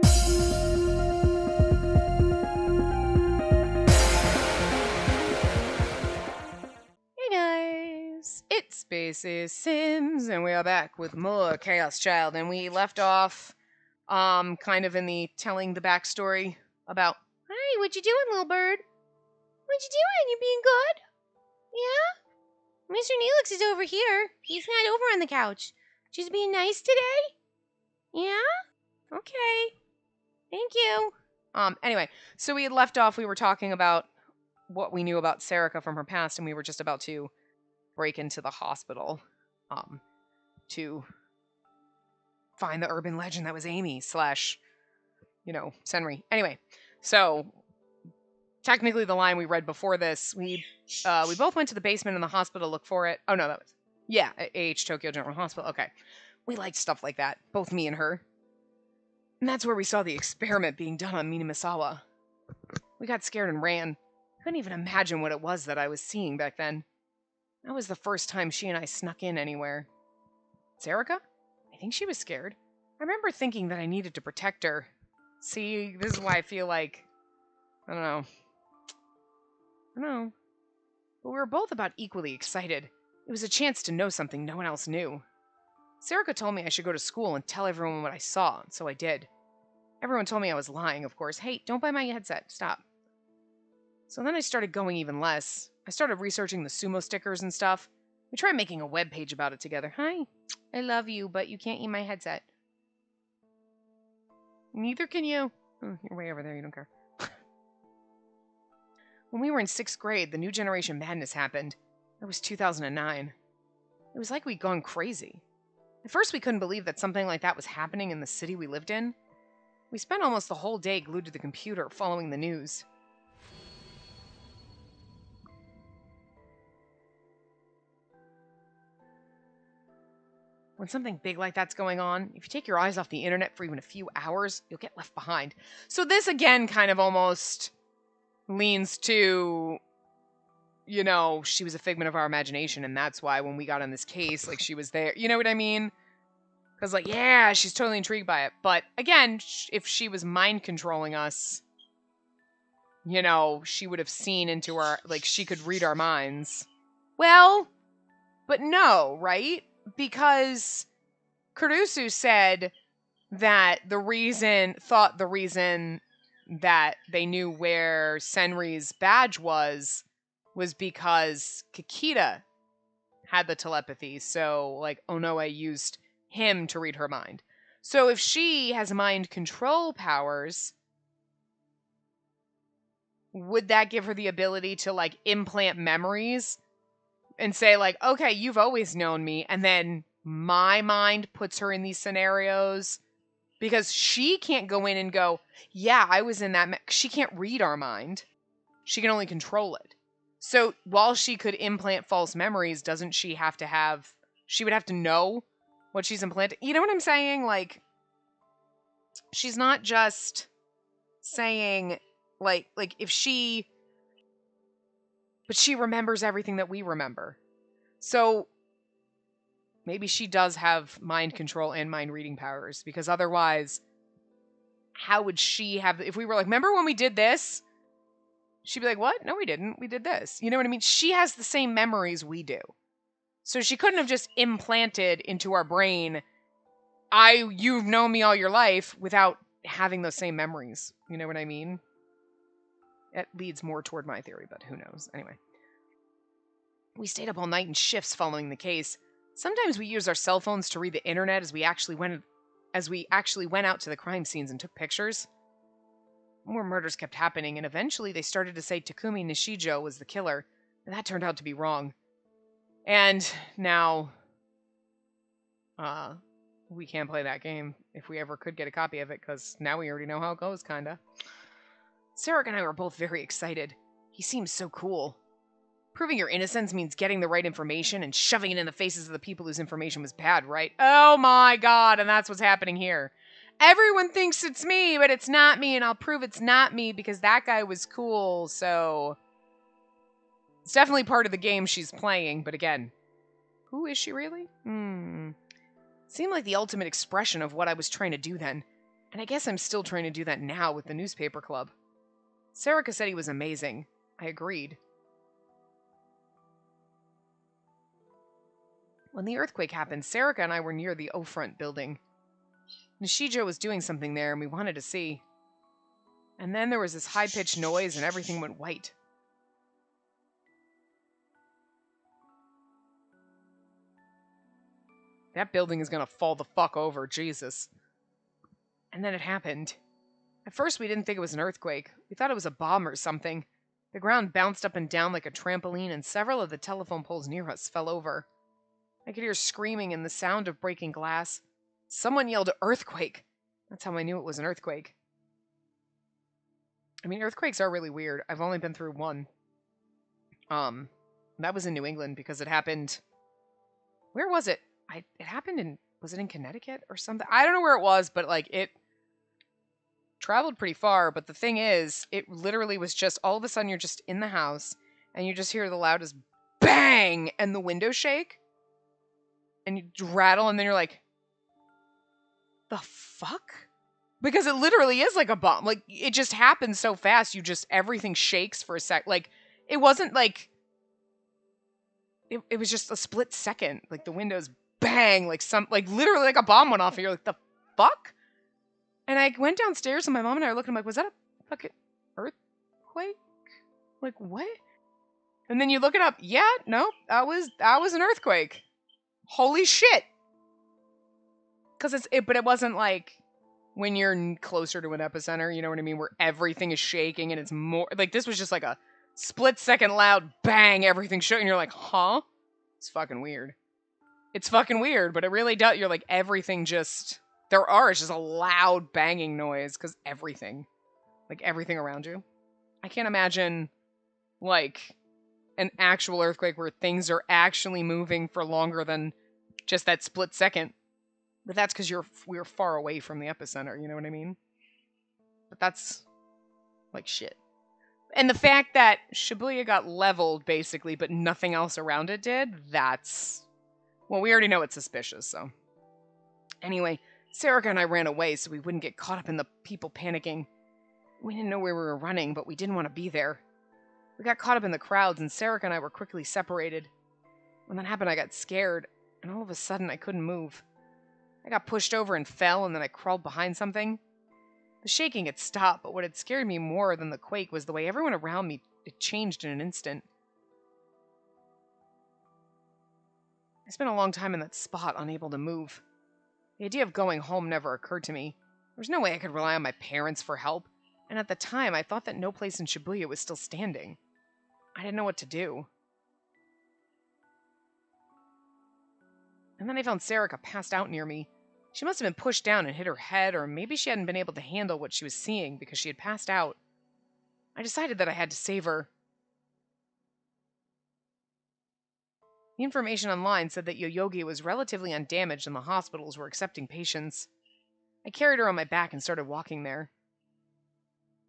Hey guys, it's Spacey Sims, and we are back with more Chaos Child, and we left off, kind of in the telling the backstory about, hey, what you doing, little bird? What you doing? You being good? Yeah? Mr. Neelix is over here. He's not over on the couch. Just being nice today? Yeah? Okay. Thank you. Anyway, so we had left off, we were talking about what we knew about Serica from her past, and we were just about to break into the hospital to find the urban legend that was Amy slash, Senri. Anyway, so technically the line we read before this, we both went to the basement in the hospital to look for it. Oh no, that was AH Tokyo General Hospital. Okay. We liked stuff like that, both me and her. And that's where we saw the experiment being done on Minamisawa. We got scared and ran. Couldn't even imagine what it was that I was seeing back then. That was the first time she and I snuck in anywhere. Serica? I think she was scared. I remember thinking that I needed to protect her. See, this is why I feel like... I don't know. But we were both about equally excited. It was a chance to know something no one else knew. Serica told me I should go to school and tell everyone what I saw, so I did. Everyone told me I was lying, of course. Hey, don't buy my headset. Stop. So then I started going even less. I started researching the sumo stickers and stuff. We tried making a web page about it together. Hi, I love you, but you can't eat my headset. Neither can you. Oh, you're way over there, you don't care. When we were in 6th grade, the New Generation Madness happened. That was 2009. It was like we'd gone crazy. At first, we couldn't believe that something like that was happening in the city we lived in. We spent almost the whole day glued to the computer following the news. When something big like that's going on, if you take your eyes off the internet for even a few hours, you'll get left behind. So this, again, kind of almost leans to, she was a figment of our imagination, and that's why when we got on this case, like, she was there. You know what I mean? Because, like, yeah, she's totally intrigued by it. But, again, if she was mind-controlling us, she would have seen into our, like, she could read our minds. Well, but no, right? Because Kurusu said that the reason that they knew where Senri's badge was because Kikita had the telepathy. So, like, Onoe used him to read her mind. So if she has mind control powers, would that give her the ability to, like, implant memories and say, like, okay, you've always known me, and then my mind puts her in these scenarios? Because she can't go in and go, yeah, I was in that. She can't read our mind. She can only control it. So while she could implant false memories, doesn't she have to have... She would have to know what she's implanting. You know what I'm saying? Like, she's not just saying, like if she... But she remembers everything that we remember. So maybe she does have mind control and mind reading powers, because otherwise, how would she have... If we were like, remember when we did this? She'd be like, what? No, we didn't. We did this. You know what I mean? She has the same memories we do. So she couldn't have just implanted into our brain, you've known me all your life, without having those same memories. You know what I mean? It leads more toward my theory, but who knows? Anyway. We stayed up all night in shifts following the case. Sometimes we used our cell phones to read the internet as we actually went out to the crime scenes and took pictures. More murders kept happening, and eventually they started to say Takumi Nishijo was the killer, and that turned out to be wrong. And now, we can't play that game if we ever could get a copy of it, because now we already know how it goes, kinda. Sarah and I were both very excited. He seems so cool. Proving your innocence means getting the right information and shoving it in the faces of the people whose information was bad, right? Oh my god, and that's what's happening here. Everyone thinks it's me, but it's not me, and I'll prove it's not me because that guy was cool, so... It's definitely part of the game she's playing, but again, who is she really? Seemed like the ultimate expression of what I was trying to do then. And I guess I'm still trying to do that now with the newspaper club. Serica said he was amazing. I agreed. When the earthquake happened, Serica and I were near the O-Front building. Nishijo was doing something there and we wanted to see. And then there was this high-pitched noise and everything went white. That building is gonna fall the fuck over, Jesus. And then it happened. At first we didn't think it was an earthquake. We thought it was a bomb or something. The ground bounced up and down like a trampoline and several of the telephone poles near us fell over. I could hear screaming and the sound of breaking glass. Someone yelled, "Earthquake!" That's how I knew it was an earthquake. I mean, earthquakes are really weird. I've only been through one. That was in New England because it happened... Where was it? It happened in... Was it in Connecticut or something? I don't know where it was, but, like, it traveled pretty far. But the thing is, it literally was just... All of a sudden, you're just in the house, and you just hear the loudest bang, and the windows shake. And you rattle, and then you're like... The fuck? Because it literally is like a bomb. Like, it just happens so fast, everything shakes for a sec. Like, it wasn't like... It was just a split second. Like, the windows bang, like literally like a bomb went off, and you're like, the fuck? And I went downstairs, and my mom and I were looking, I'm like, was that a fucking earthquake? Like, what? And then you look it up. Yeah, no, that was an earthquake. Holy shit. Because but it wasn't like when you're closer to an epicenter, you know what I mean, where everything is shaking and it's more like this was just like a split second loud bang, everything shook, and you're like, huh? It's fucking weird. It's fucking weird, but it really does. You're like, everything just it's just a loud banging noise because everything around you. I can't imagine like an actual earthquake where things are actually moving for longer than just that split second. But that's because we were far away from the epicenter, you know what I mean? But that's, like, shit. And the fact that Shibuya got leveled, basically, but nothing else around it did, that's... Well, we already know it's suspicious, so... Anyway, Serica and I ran away so we wouldn't get caught up in the people panicking. We didn't know where we were running, but we didn't want to be there. We got caught up in the crowds, and Serica and I were quickly separated. When that happened, I got scared, and all of a sudden, I couldn't move. I got pushed over and fell, and then I crawled behind something. The shaking had stopped, but what had scared me more than the quake was the way everyone around me it changed in an instant. I spent a long time in that spot, unable to move. The idea of going home never occurred to me. There was no way I could rely on my parents for help, and at the time I thought that no place in Shibuya was still standing. I didn't know what to do. And then I found Serica passed out near me. She must have been pushed down and hit her head, or maybe she hadn't been able to handle what she was seeing because she had passed out. I decided that I had to save her. The information online said that Yoyogi was relatively undamaged and the hospitals were accepting patients. I carried her on my back and started walking there.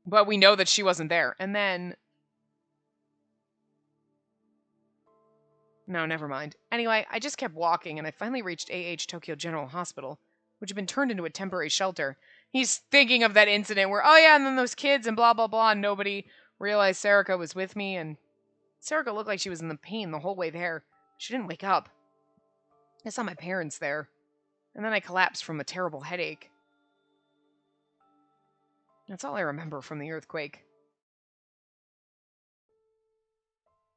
But we know that she wasn't there. And then... No, never mind. Anyway, I just kept walking, and I finally reached A.H. Tokyo General Hospital, which had been turned into a temporary shelter. He's thinking of that incident where, oh yeah, and then those kids and blah, blah, blah, and nobody realized Serica was with me, and Serica looked like she was in the pain the whole way there. She didn't wake up. I saw my parents there, and then I collapsed from a terrible headache. That's all I remember from the earthquake.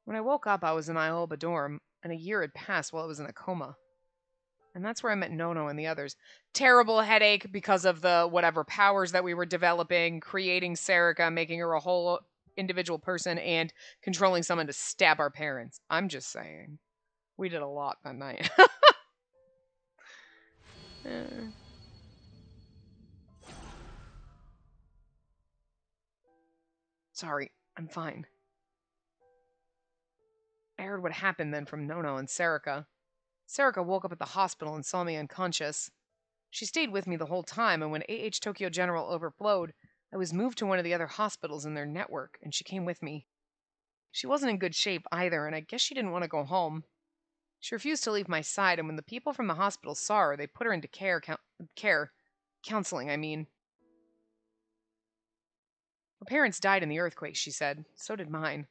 When I woke up, I was in Ioba dorm, and a year had passed while I was in a coma. And that's where I met Nono and the others. Terrible headache because of the whatever powers that we were developing, creating Serica, making her a whole individual person, and controlling someone to stab our parents. I'm just saying. We did a lot that night. Sorry, I'm fine. I heard what happened then from Nono and Serica. Serica woke up at the hospital and saw me unconscious. She stayed with me the whole time, and when A.H. Tokyo General overflowed, I was moved to one of the other hospitals in their network, and she came with me. She wasn't in good shape either, and I guess she didn't want to go home. She refused to leave my side, and when the people from the hospital saw her, they put her into counseling, I mean. Her parents died in the earthquake, she said. So did mine.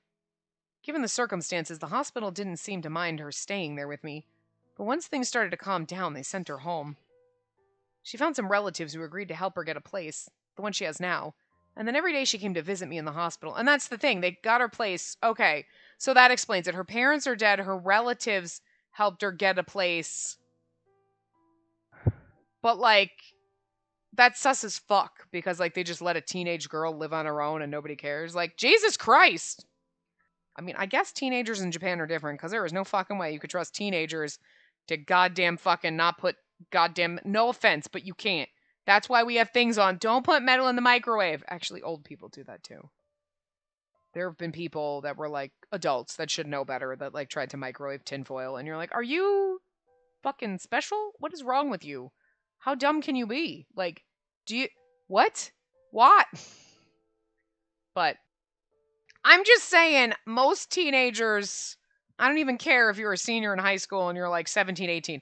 Given the circumstances, the hospital didn't seem to mind her staying there with me. But once things started to calm down, they sent her home. She found some relatives who agreed to help her get a place, the one she has now. And then every day she came to visit me in the hospital. And that's the thing, they got her place. Okay, so that explains it. Her parents are dead, her relatives helped her get a place. But, like, that's sus as fuck because, like, they just let a teenage girl live on her own and nobody cares. Like, Jesus Christ! I mean, I guess teenagers in Japan are different because there is no fucking way you could trust teenagers to goddamn fucking not put goddamn, no offense, but you can't. That's why we have things on. Don't put metal in the microwave. Actually, old people do that too. There have been people that were like adults that should know better that like tried to microwave tinfoil, and you're like, are you fucking special? What is wrong with you? How dumb can you be? Like, do you, what? What? But I'm just saying, most teenagers, I don't even care if you're a senior in high school and you're like 17, 18.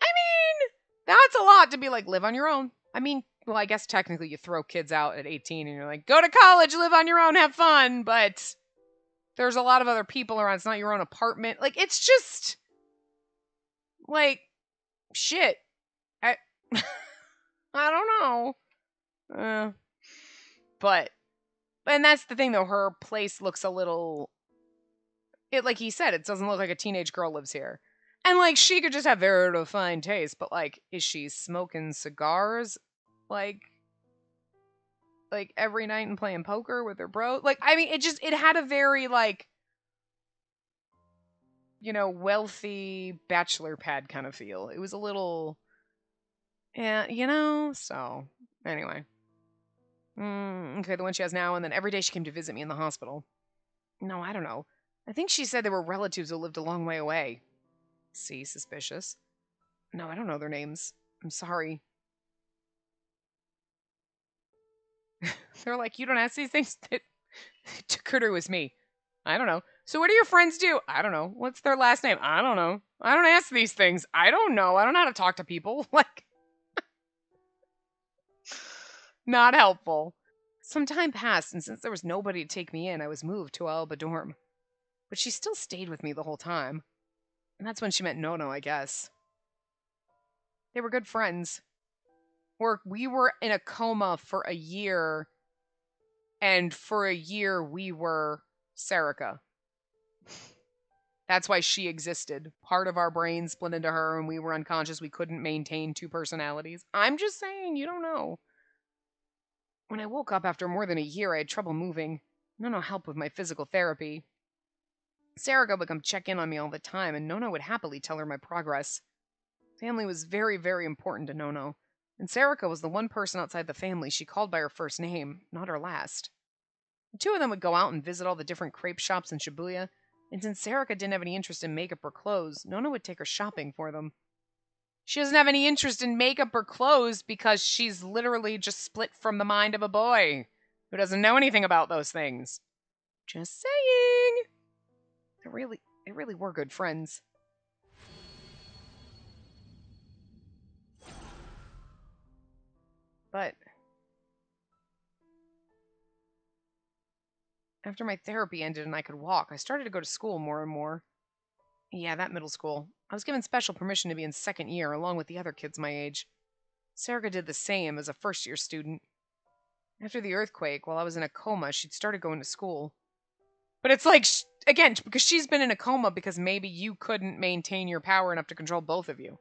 I mean, that's a lot to be like, live on your own. I mean, well, I guess technically you throw kids out at 18 and you're like, go to college, live on your own, have fun. But there's a lot of other people around. It's not your own apartment. Like, it's just, like, shit. I, I don't know. But, and that's the thing, though. Her place looks a little, it, like he said, it doesn't look like a teenage girl lives here. And, like, she could just have very fine taste, but, like, is she smoking cigars? Like every night and playing poker with her bro? Like, I mean, it had a very, like, you know, wealthy bachelor pad kind of feel. It was a little, yeah, you know? So, anyway. Okay, the one she has now, and then every day she came to visit me in the hospital. No, I don't know. I think she said they were relatives who lived a long way away. See, suspicious. No, I don't know their names. I'm sorry. They're like, you don't ask these things? Takuru was me. I don't know. So what do your friends do? I don't know. What's their last name? I don't know. I don't ask these things. I don't know. I don't know how to talk to people. Like, not helpful. Some time passed, and since there was nobody to take me in, I was moved to Alba dorm. But she still stayed with me the whole time. And that's when she met Nono, I guess. They were good friends. We were in a coma for a year, and for a year we were Serica. That's why she existed. Part of our brain split into her and we were unconscious. We couldn't maintain two personalities. I'm just saying, you don't know. When I woke up after more than a year, I had trouble moving. Nono helped with my physical therapy. Serica would come check in on me all the time, and Nono would happily tell her my progress. Family was very, very important to Nono, and Serica was the one person outside the family she called by her first name, not her last. The two of them would go out and visit all the different crepe shops in Shibuya, and since Serica didn't have any interest in makeup or clothes, Nona would take her shopping for them. She doesn't have any interest in makeup or clothes because she's literally just split from the mind of a boy who doesn't know anything about those things. Just saying. They really were good friends. But after my therapy ended and I could walk, I started to go to school more and more. Yeah, that middle school. I was given special permission to be in second year along with the other kids my age. Sarah did the same as a first-year student. After the earthquake, while I was in a coma, she'd started going to school. But it's like, again, because she's been in a coma because maybe you couldn't maintain your power enough to control both of you.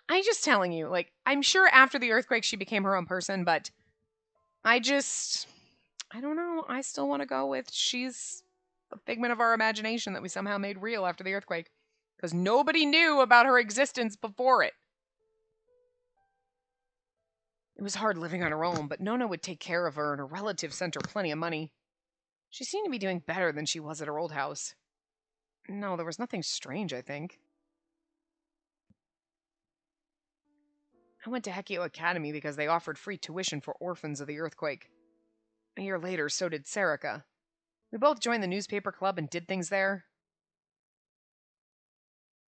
I'm just telling you, like, I'm sure after the earthquake she became her own person, but I don't know. I still want to go with she's a figment of our imagination that we somehow made real after the earthquake. Because nobody knew about her existence before it. It was hard living on her own, but Nona would take care of her and her relatives sent her plenty of money. She seemed to be doing better than she was at her old house. No, there was nothing strange, I think. I went to Hekio Academy because they offered free tuition for orphans of the earthquake. A year later, so did Serica. We both joined the newspaper club and did things there.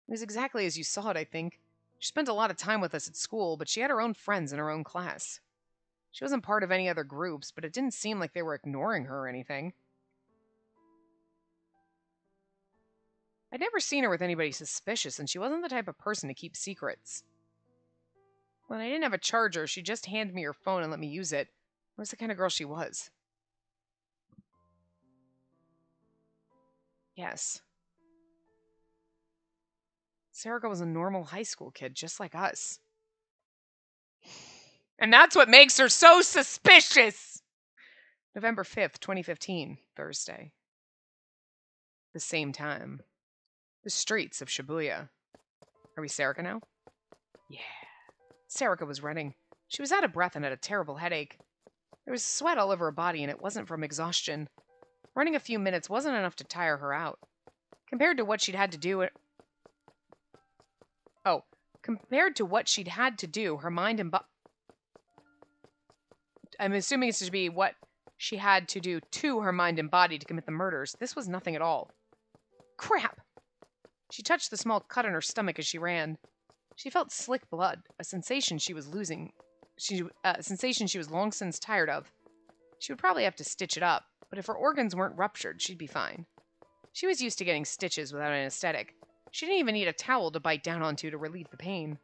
It was exactly as you saw it, I think. She spent a lot of time with us at school, but she had her own friends in her own class. She wasn't part of any other groups, but it didn't seem like they were ignoring her or anything. I'd never seen her with anybody suspicious, and she wasn't the type of person to keep secrets. When I didn't have a charger, she just handed me her phone and let me use it. That was the kind of girl she was. Yes. Sarika was a normal high school kid, just like us. And that's what makes her so suspicious! November 5th, 2015, Thursday. The same time. The streets of Shibuya. Are we Sarika now? Yeah. Sarika was running. She was out of breath and had a terrible headache. There was sweat all over her body, and it wasn't from exhaustion. Running a few minutes wasn't enough to tire her out. Compared to what she'd had to do, her mind and I'm assuming it's to be what she had to do to her mind and body to commit the murders. This was nothing at all. Crap! She touched the small cut on her stomach as she ran. She felt slick blood, a sensation she was long since tired of. She would probably have to stitch it up, but if her organs weren't ruptured, she'd be fine. She was used to getting stitches without anesthetic. She didn't even need a towel to bite down onto to relieve the pain.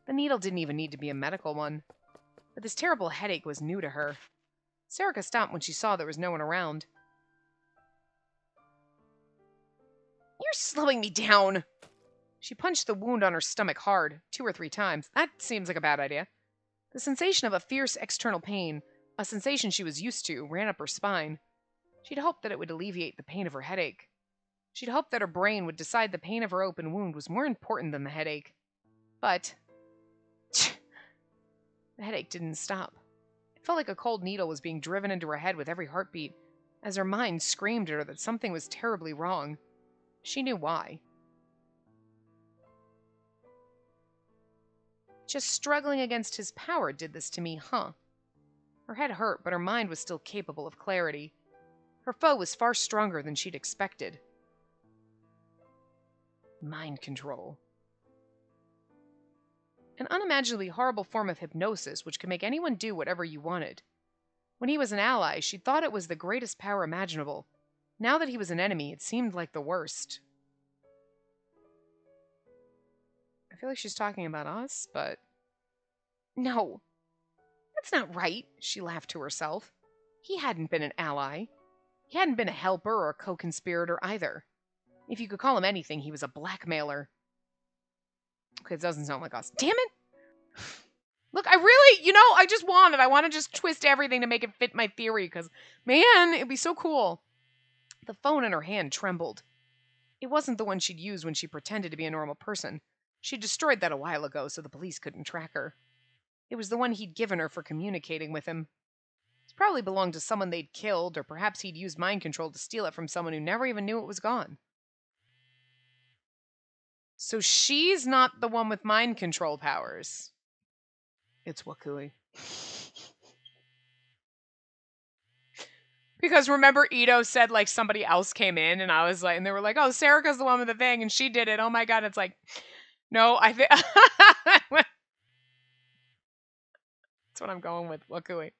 The needle didn't even need to be a medical one. But this terrible headache was new to her. Sarika stopped when she saw there was no one around. You're slowing me down! She punched the wound on her stomach hard, 2 or 3 times. That seems like a bad idea. The sensation of a fierce external pain, a sensation she was used to, ran up her spine. She'd hoped that it would alleviate the pain of her headache. She'd hoped that her brain would decide the pain of her open wound was more important than the headache. But the headache didn't stop. It felt like a cold needle was being driven into her head with every heartbeat, as her mind screamed at her that something was terribly wrong. She knew why. Just struggling against his power did this to me, huh? Her head hurt, but her mind was still capable of clarity. Her foe was far stronger than she'd expected. Mind control. An unimaginably horrible form of hypnosis which could make anyone do whatever you wanted. When he was an ally, she thought it was the greatest power imaginable. Now that he was an enemy, it seemed like the worst. I feel like she's talking about us, but... No, that's not right, she laughed to herself. He hadn't been an ally. He hadn't been a helper or a co-conspirator either. If you could call him anything, he was a blackmailer. Okay, it doesn't sound like us. Damn it! Look, I want to just twist everything to make it fit my theory, because, man, it'd be so cool. The phone in her hand trembled. It wasn't the one she'd used when she pretended to be a normal person. She destroyed that a while ago so the police couldn't track her. It was the one he'd given her for communicating with him. It probably belonged to someone they'd killed, or perhaps he'd used mind control to steal it from someone who never even knew it was gone. So she's not the one with mind control powers. It's Wakui. Because remember Ito said like somebody else came in and I was like, and they were like, oh, Sarika's the one with the thing and she did it. Oh my God. It's like, no, I think that's what I'm going with, Wakui.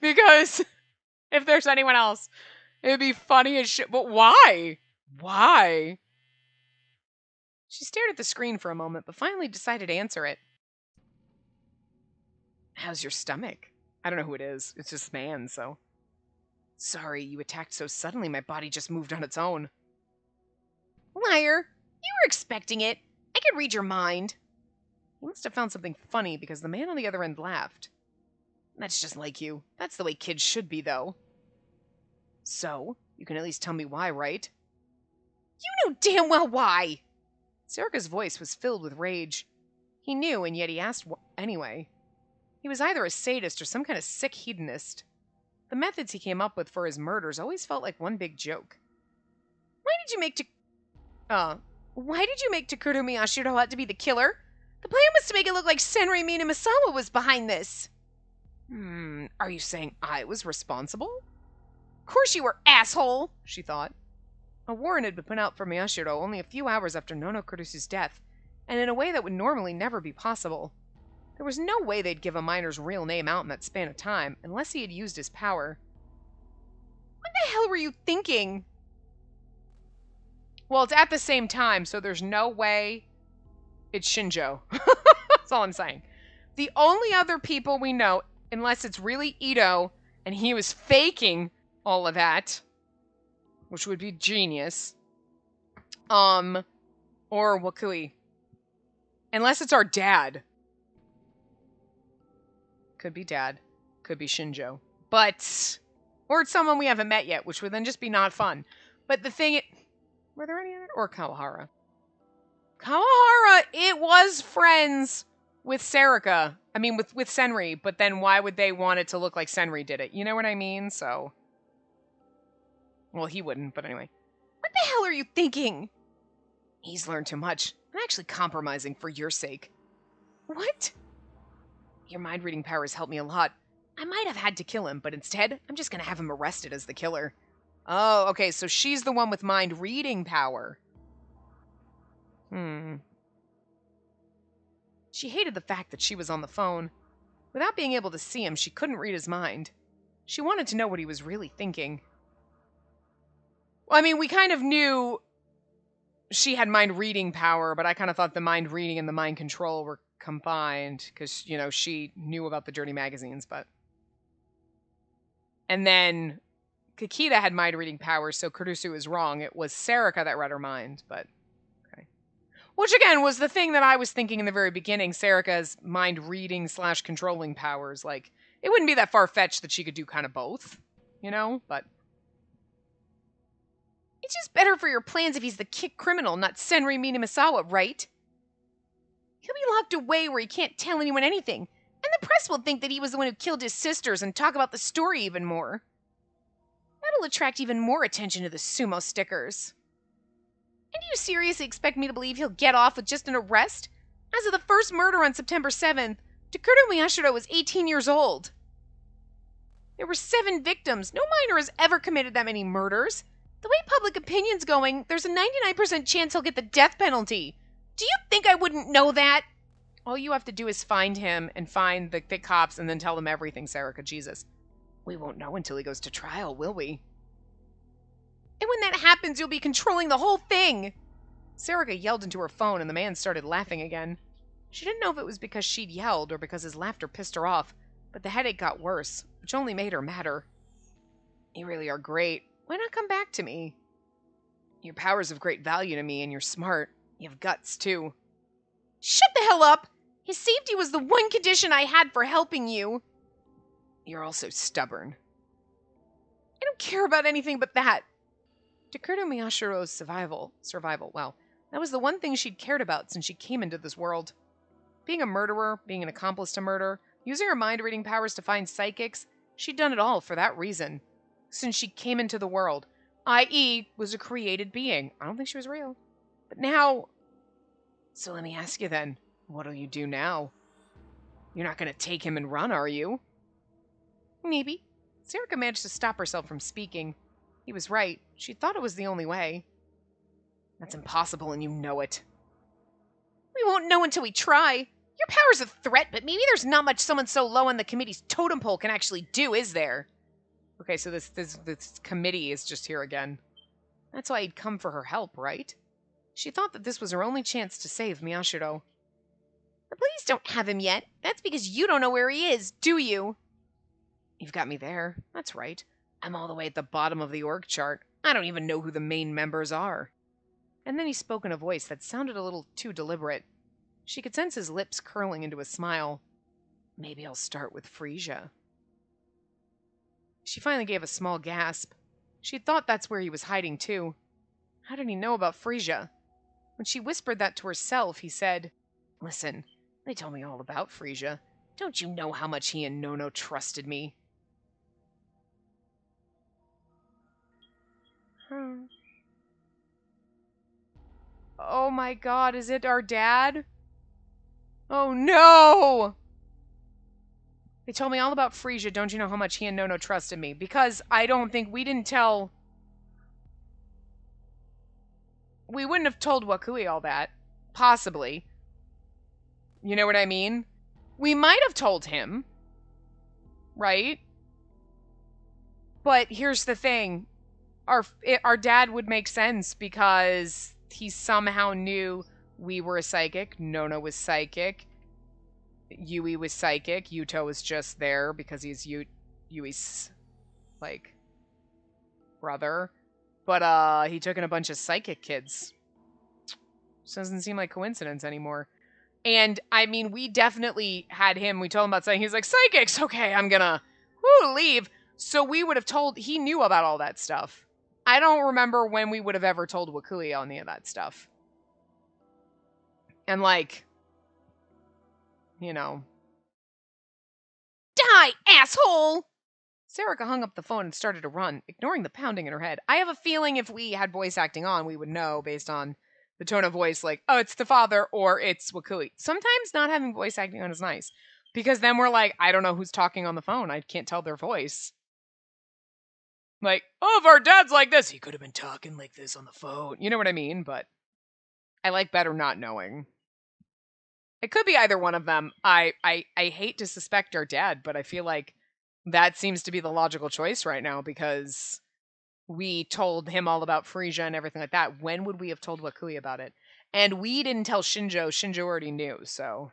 Because if there's anyone else, it'd be funny as shit. But why? Why? She stared at the screen for a moment, but finally decided to answer it. How's your stomach? I don't know who it is. It's just man, so. Sorry, you attacked so suddenly my body just moved on its own. Liar! You were expecting it. I could read your mind. You must have found something funny because the man on the other end laughed. That's just like you. That's the way kids should be, though. So, you can at least tell me why, right? You know damn well why! Sarika's voice was filled with rage. He knew, and yet he asked anyway. He was either a sadist or some kind of sick hedonist. The methods he came up with for his murders always felt like one big joke. Why did you make Takuro Miyashiro out to be the killer? The plan was to make it look like Senri Minasawa was behind this. Are you saying I was responsible? Of course you were, asshole, she thought. A warrant had been put out for Miyashiro only a few hours after Nono Kurusu's death, and in a way that would normally never be possible. There was no way they'd give a miner's real name out in that span of time, unless he had used his power. What the hell were you thinking? Well, it's at the same time, so there's no way it's Shinjo. That's all I'm saying. The only other people we know, unless it's really Ito, and he was faking all of that, which would be genius, or Wakui. Unless it's our dad. Could be dad. Could be Shinjo. But, or it's someone we haven't met yet, which would then just be not fun. But the thing, were there any other? Or Kawahara. Kawahara, it was friends with Serika. I mean, with Senri, but then why would they want it to look like Senri did it? You know what I mean? So, well, he wouldn't, but anyway. What the hell are you thinking? He's learned too much. I'm actually compromising for your sake. What? Your mind-reading powers helped me a lot. I might have had to kill him, but instead, I'm just gonna have him arrested as the killer. Oh, okay, so she's the one with mind-reading power. She hated the fact that she was on the phone. Without being able to see him, she couldn't read his mind. She wanted to know what he was really thinking. Well, I mean, we kind of knew she had mind-reading power, but I kind of thought the mind-reading and the mind control were combined, because, you know, she knew about the dirty magazines, but... And then Kikita had mind-reading powers, so Kurusu was wrong. It was Serika that read her mind, but... Okay. Which, again, was the thing that I was thinking in the very beginning, Serika's mind-reading / controlling powers. Like, it wouldn't be that far-fetched that she could do kind of both, you know? But... It's just better for your plans if he's the kick criminal, not Senri Minamisawa, right? He'll be locked away where he can't tell anyone anything, and the press will think that he was the one who killed his sisters and talk about the story even more. That'll attract even more attention to the sumo stickers. And do you seriously expect me to believe he'll get off with just an arrest? As of the first murder on September 7th, Takuto Miyashiro was 18 years old. There were 7 victims. No miner has ever committed that many murders. The way public opinion's going, there's a 99% chance he'll get the death penalty. Do you think I wouldn't know that? All you have to do is find him and find the cops and then tell them everything, Serika. Jesus. We won't know until he goes to trial, will we? And when that happens, you'll be controlling the whole thing. Serika yelled into her phone and the man started laughing again. She didn't know if it was because she'd yelled or because his laughter pissed her off, but the headache got worse, which only made her madder. You really are great. Why not come back to me? Your power's of great value to me, and you're smart. You have guts, too. Shut the hell up! His safety was the one condition I had for helping you. You're also stubborn. I don't care about anything but that. Takuto Miyashiro's survival, well, that was the one thing she'd cared about since she came into this world. Being a murderer, being an accomplice to murder, using her mind-reading powers to find psychics, she'd done it all for that reason. Since she came into the world, i.e. was a created being. I don't think she was real. But now... So let me ask you then, what'll you do now? You're not going to take him and run, are you? Maybe. Serika managed to stop herself from speaking. He was right. She thought it was the only way. That's impossible, and you know it. We won't know until we try. Your power's a threat, but maybe there's not much someone so low on the committee's totem pole can actually do, is there? Okay, so this committee is just here again. That's why he'd come for her help, right? She thought that this was her only chance to save Miyashiro. The police don't have him yet. That's because you don't know where he is, do you? You've got me there. That's right. I'm all the way at the bottom of the org chart. I don't even know who the main members are. And then he spoke in a voice that sounded a little too deliberate. She could sense his lips curling into a smile. Maybe I'll start with Frisia. She finally gave a small gasp. She thought that's where he was hiding, too. How did he know about Frisia? When she whispered that to herself, he said, Listen, they told me all about Frisia. Don't you know how much he and Nono trusted me? Oh my god, is it our dad? Oh no! They told me all about Frisia. Don't you know how much he and Nono trusted me? Because I don't think we didn't tell... We wouldn't have told Wakui all that. Possibly. You know what I mean? We might have told him, right? But here's the thing. Our dad would make sense because he somehow knew we were a psychic, Nona was psychic, Yui was psychic, Yuto was just there because he's Yui's, like, brother. But he took in a bunch of psychic kids. This doesn't seem like coincidence anymore. And, I mean, we definitely had him, we told him about something, he's like, psychics, okay, I'm gonna, leave. So we would have told, he knew about all that stuff. I don't remember when we would have ever told Wakui any of that stuff. And, like, you know. Die, asshole! Sarika hung up the phone and started to run, ignoring the pounding in her head. I have a feeling if we had voice acting on, we would know based on the tone of voice, like, oh, it's the father or it's Wakui. Sometimes not having voice acting on is nice. Because then we're like, I don't know who's talking on the phone. I can't tell their voice. Like, oh, if our dad's like this, he could have been talking like this on the phone. You know what I mean? But I like better not knowing. It could be either one of them. I hate to suspect our dad, but I feel like that seems to be the logical choice right now because we told him all about Frisia and everything like that. When would we have told Wakui about it? And we didn't tell Shinjo. Shinjo already knew, so.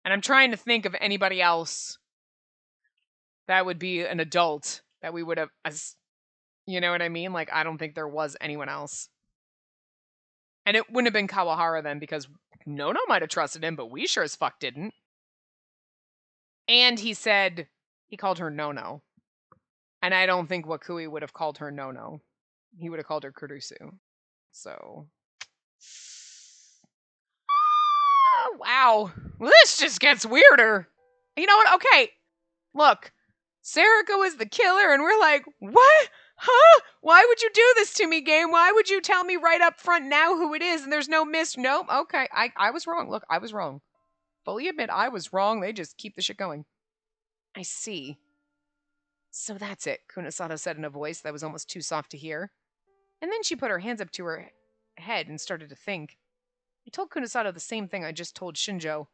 And I'm trying to think of anybody else that would be an adult that we would have, you know what I mean? Like, I don't think there was anyone else. And it wouldn't have been Kawahara then because Nono might have trusted him, but we sure as fuck didn't. And he said he called her Nono. And I don't think Wakui would have called her Nono. He would have called her Kurusu. So. Wow. This just gets weirder. You know what? Okay. Look. Sarika was the killer, and we're like, what? Huh? Why would you do this to me, game? Why would you tell me right up front now who it is and there's no Nope. Okay. I was wrong. Look, I was wrong. Fully admit I was wrong. They just keep the shit going. I see. So that's it, Kunasato said in a voice that was almost too soft to hear. And then she put her hands up to her head and started to think. I told Kunasato the same thing I just told Shinjo.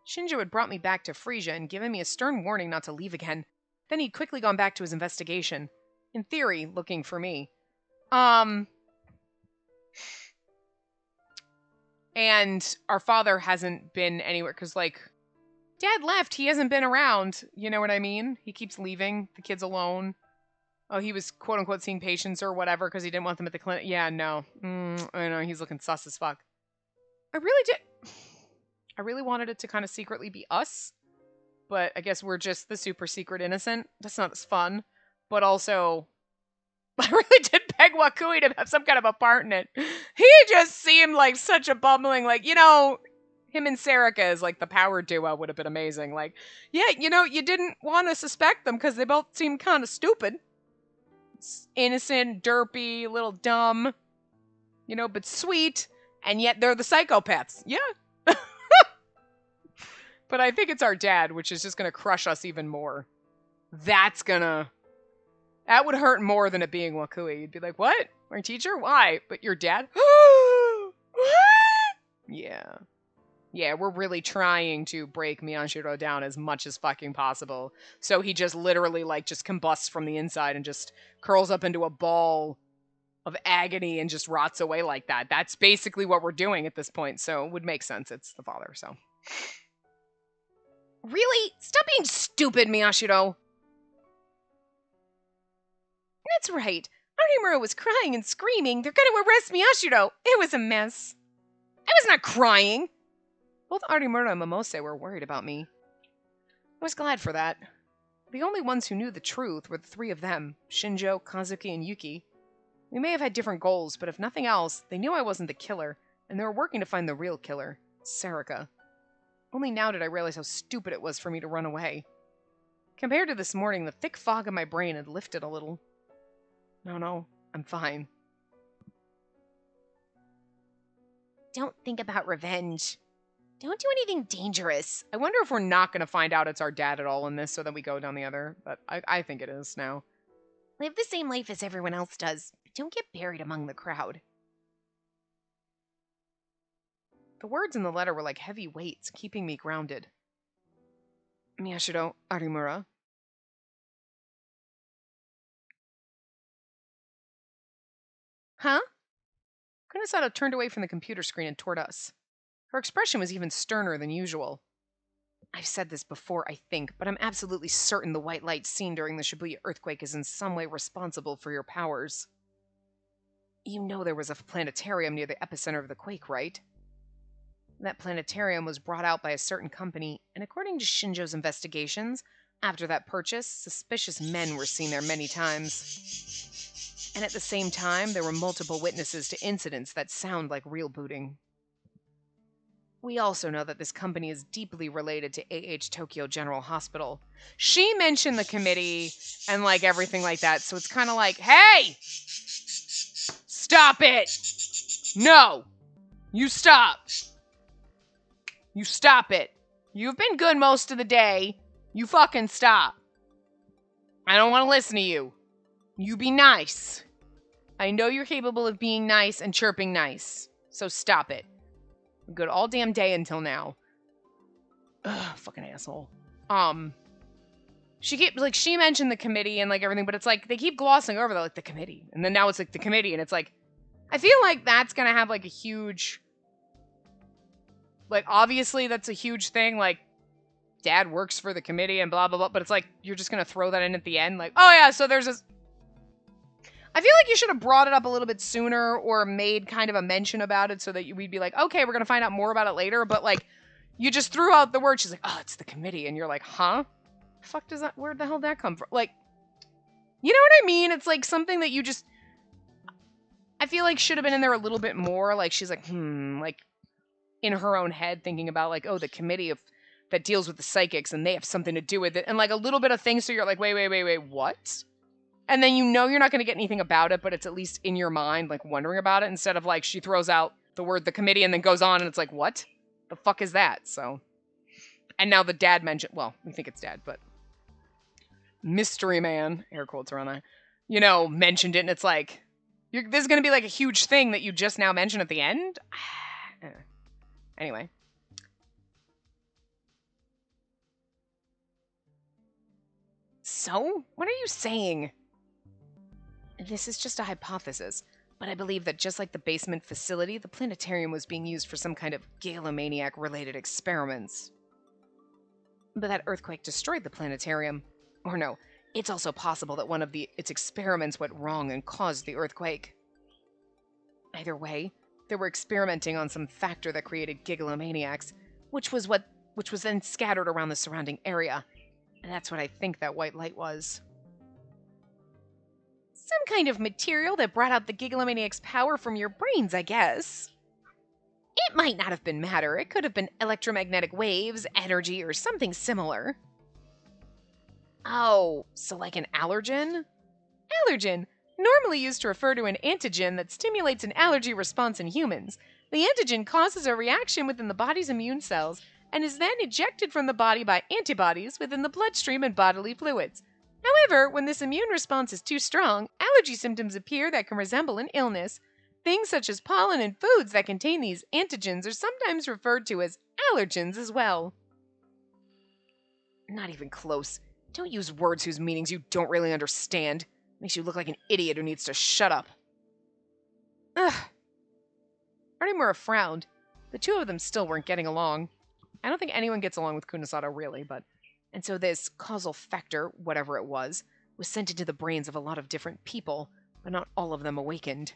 Shinjo had brought me back to Frisia and given me a stern warning not to leave again. Then he'd quickly gone back to his investigation. In theory, looking for me. And our father hasn't been anywhere, because, like, Dad left. He hasn't been around. You know what I mean? He keeps leaving the kids alone. Oh, he was quote-unquote seeing patients or whatever because he didn't want them at the clinic. Yeah, no. I know, he's looking sus as fuck. I really wanted it to kind of secretly be us. But I guess we're just the super secret innocent. That's not as fun. But also, I really did beg Wakui to have some kind of a part in it. He just seemed like such a bumbling, like, you know, him and Sarika as, like, the power duo would have been amazing. Like, yeah, you know, you didn't want to suspect them because they both seemed kind of stupid. Innocent, derpy, little dumb, you know, but sweet. And yet they're the psychopaths. Yeah. But I think it's our dad, which is just going to crush us even more. That would hurt more than it being Wakui. You'd be like, what? My teacher? Why? But your dad? What? Yeah. Yeah, we're really trying to break Miyashiro down as much as fucking possible. So he just literally, like, just combusts from the inside and just curls up into a ball of agony and just rots away like that. That's basically what we're doing at this point, so it would make sense. It's the father, so. Really? Stop being stupid, Miyashiro. That's right. Arimura was crying and screaming. They're going to arrest Miyashiro. It was a mess. I was not crying. Both Arimura and Momose were worried about me. I was glad for that. The only ones who knew the truth were the three of them, Shinjo, Kazuki, and Yuki. We may have had different goals, but if nothing else, they knew I wasn't the killer, and they were working to find the real killer, Sarika. Only now did I realize how stupid it was for me to run away. Compared to this morning, the thick fog in my brain had lifted a little. No, I'm fine. Don't think about revenge. Don't do anything dangerous. I wonder if we're not going to find out it's our dad at all in this so that we go down the other. But I think it is now. Live the same life as everyone else does, but don't get buried among the crowd. The words in the letter were like heavy weights, keeping me grounded. Miyashiro Arimura. Huh? Kunisada turned away from the computer screen and toward us. Her expression was even sterner than usual. I've said this before, I think, but I'm absolutely certain the white light seen during the Shibuya earthquake is in some way responsible for your powers. You know there was a planetarium near the epicenter of the quake, right? That planetarium was brought out by a certain company, and according to Shinjo's investigations, after that purchase, suspicious men were seen there many times. And at the same time, there were multiple witnesses to incidents that sound like real booting. We also know that this company is deeply related to AH Tokyo General Hospital. She mentioned the committee and like everything like that, so it's kind of like, hey! Stop it! No! You stop! You stop it. You've been good most of the day. You fucking stop. I don't want to listen to you. You be nice. I know you're capable of being nice and chirping nice, so stop it. Good all damn day until now. Ugh, fucking asshole. She mentioned the committee and like everything, but it's like they keep glossing over the committee, and then now it's like the committee, and it's like I feel like that's gonna have like a huge, like obviously that's a huge thing. Like dad works for the committee and blah blah blah, but it's like you're just gonna throw that in at the end, like oh yeah, so there's this. I feel like you should have brought it up a little bit sooner or made kind of a mention about it so that we'd be like, okay, we're going to find out more about it later. But, like, you just threw out the word. She's like, oh, it's the committee. And you're like, huh? Fuck does that, where the hell did that come from? Like, you know what I mean? It's like something that you just, I feel like should have been in there a little bit more. Like, she's like, like, in her own head thinking about, like, oh, the committee that deals with the psychics and they have something to do with it. And, like, a little bit of things so you're like, wait, what? And then you know you're not going to get anything about it, but it's at least in your mind, like, wondering about it, instead of, like, she throws out the word the committee and then goes on, and it's like, what? The fuck is that? So, and now the dad mentioned, well, we think it's dad, but mystery man, air quotes around that, you know, mentioned it, and it's like, this is going to be, like, a huge thing that you just now mentioned at the end? Anyway. So? What are you saying? This is just a hypothesis, but I believe that just like the basement facility, the planetarium was being used for some kind of Galomaniac-related experiments. But that earthquake destroyed the planetarium. Or no, it's also possible that one of its experiments went wrong and caused the earthquake. Either way, they were experimenting on some factor that created gigalomaniacs, which was then scattered around the surrounding area. And that's what I think that white light was. Some kind of material that brought out the Gigalomaniac's power from your brains, I guess. It might not have been matter. It could have been electromagnetic waves, energy, or something similar. Oh, so like an allergen? Allergen, normally used to refer to an antigen that stimulates an allergy response in humans. The antigen causes a reaction within the body's immune cells and is then ejected from the body by antibodies within the bloodstream and bodily fluids. However, when this immune response is too strong, allergy symptoms appear that can resemble an illness. Things such as pollen and foods that contain these antigens are sometimes referred to as allergens as well. Not even close. Don't use words whose meanings you don't really understand. Makes you look like an idiot who needs to shut up. Ugh. Arimura frowned. The two of them still weren't getting along. I don't think anyone gets along with Kunisada really, but... And so this causal factor, whatever it was sent into the brains of a lot of different people, but not all of them awakened.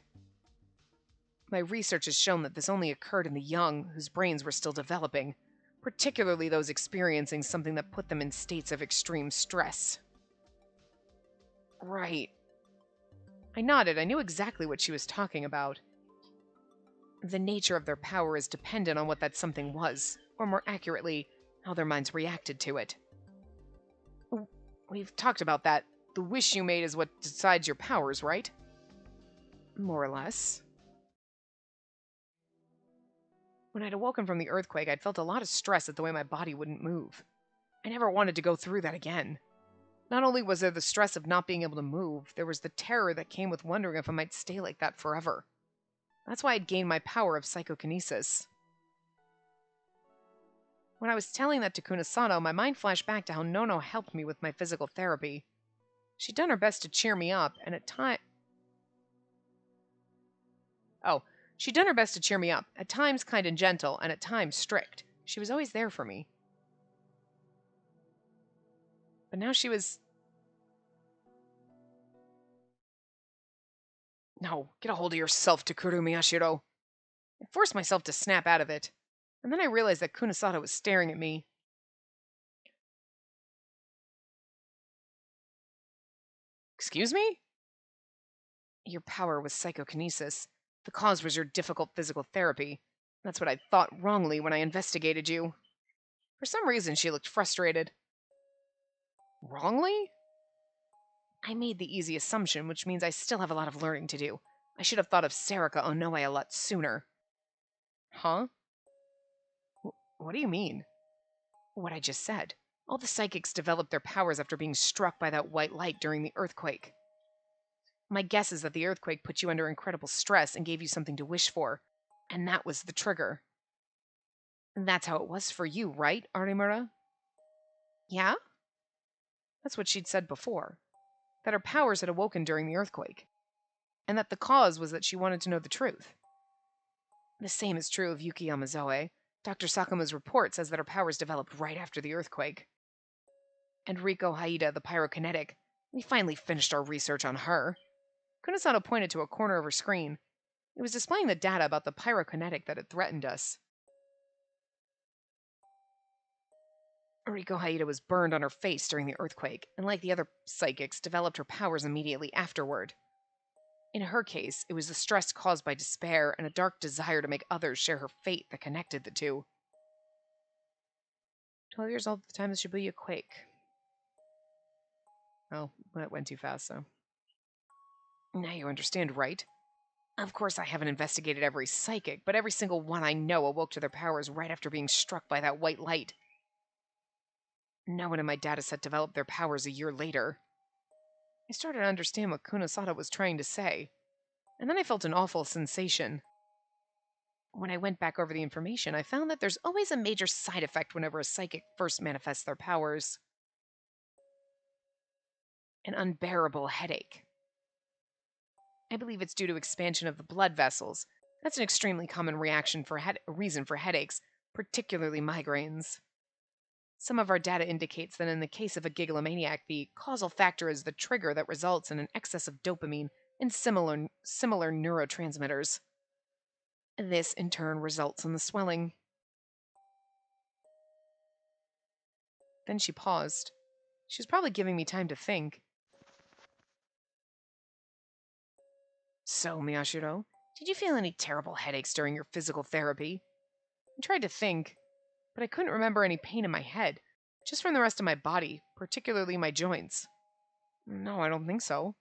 My research has shown that this only occurred in the young, whose brains were still developing, particularly those experiencing something that put them in states of extreme stress. Right. I nodded. I knew exactly what she was talking about. The nature of their power is dependent on what that something was, or more accurately, how their minds reacted to it. We've talked about that. The wish you made is what decides your powers, right? More or less. When I'd awoken from the earthquake, I'd felt a lot of stress at the way my body wouldn't move. I never wanted to go through that again. Not only was there the stress of not being able to move, there was the terror that came with wondering if I might stay like that forever. That's why I'd gained my power of psychokinesis. When I was telling that to Kunasato, my mind flashed back to how Nono helped me with my physical therapy. She'd done her best to cheer me up, and at times kind and gentle, and at times strict. She was always there for me. But now she was... No, get a hold of yourself, Takuru Miyashiro. I forced myself to snap out of it, and then I realized that Kunasato was staring at me. Excuse me? Your power was psychokinesis. The cause was your difficult physical therapy. That's what I thought wrongly when I investigated you. For some reason, she looked frustrated. Wrongly? I made the easy assumption, which means I still have a lot of learning to do. I should have thought of Sarika Onoe a lot sooner. Huh? What do you mean? What I just said. All the psychics developed their powers after being struck by that white light during the earthquake. My guess is that the earthquake put you under incredible stress and gave you something to wish for. And that was the trigger. And that's how it was for you, right, Arimura? Yeah? That's what she'd said before. That her powers had awoken during the earthquake. And that the cause was that she wanted to know the truth. The same is true of Yuki Yamazoe. Dr. Sakama's report says that her powers developed right after the earthquake. And Riko Haida, the pyrokinetic. We finally finished our research on her. Kunasato pointed to a corner of her screen. It was displaying the data about the pyrokinetic that had threatened us. Riko Haida was burned on her face during the earthquake, and like the other psychics, developed her powers immediately afterward. In her case, it was the stress caused by despair and a dark desire to make others share her fate that connected the two. 12 years old at the time of the Shibuya quake. Oh, that went too fast, so. Now you understand, right? Of course, I haven't investigated every psychic, but every single one I know awoke to their powers right after being struck by that white light. No one in my dataset developed their powers a year later. I started to understand what Kunasato was trying to say, and then I felt an awful sensation. When I went back over the information, I found that there's always a major side effect whenever a psychic first manifests their powers. An unbearable headache. I believe it's due to expansion of the blood vessels. That's an extremely common reaction for reason for headaches, particularly migraines. Some of our data indicates that in the case of a gigalomaniac, the causal factor is the trigger that results in an excess of dopamine and similar neurotransmitters. This, in turn, results in the swelling. Then she paused. She was probably giving me time to think. So, Miyashiro, did you feel any terrible headaches during your physical therapy? I tried to think, but I couldn't remember any pain in my head, just from the rest of my body, particularly my joints. No, I don't think so.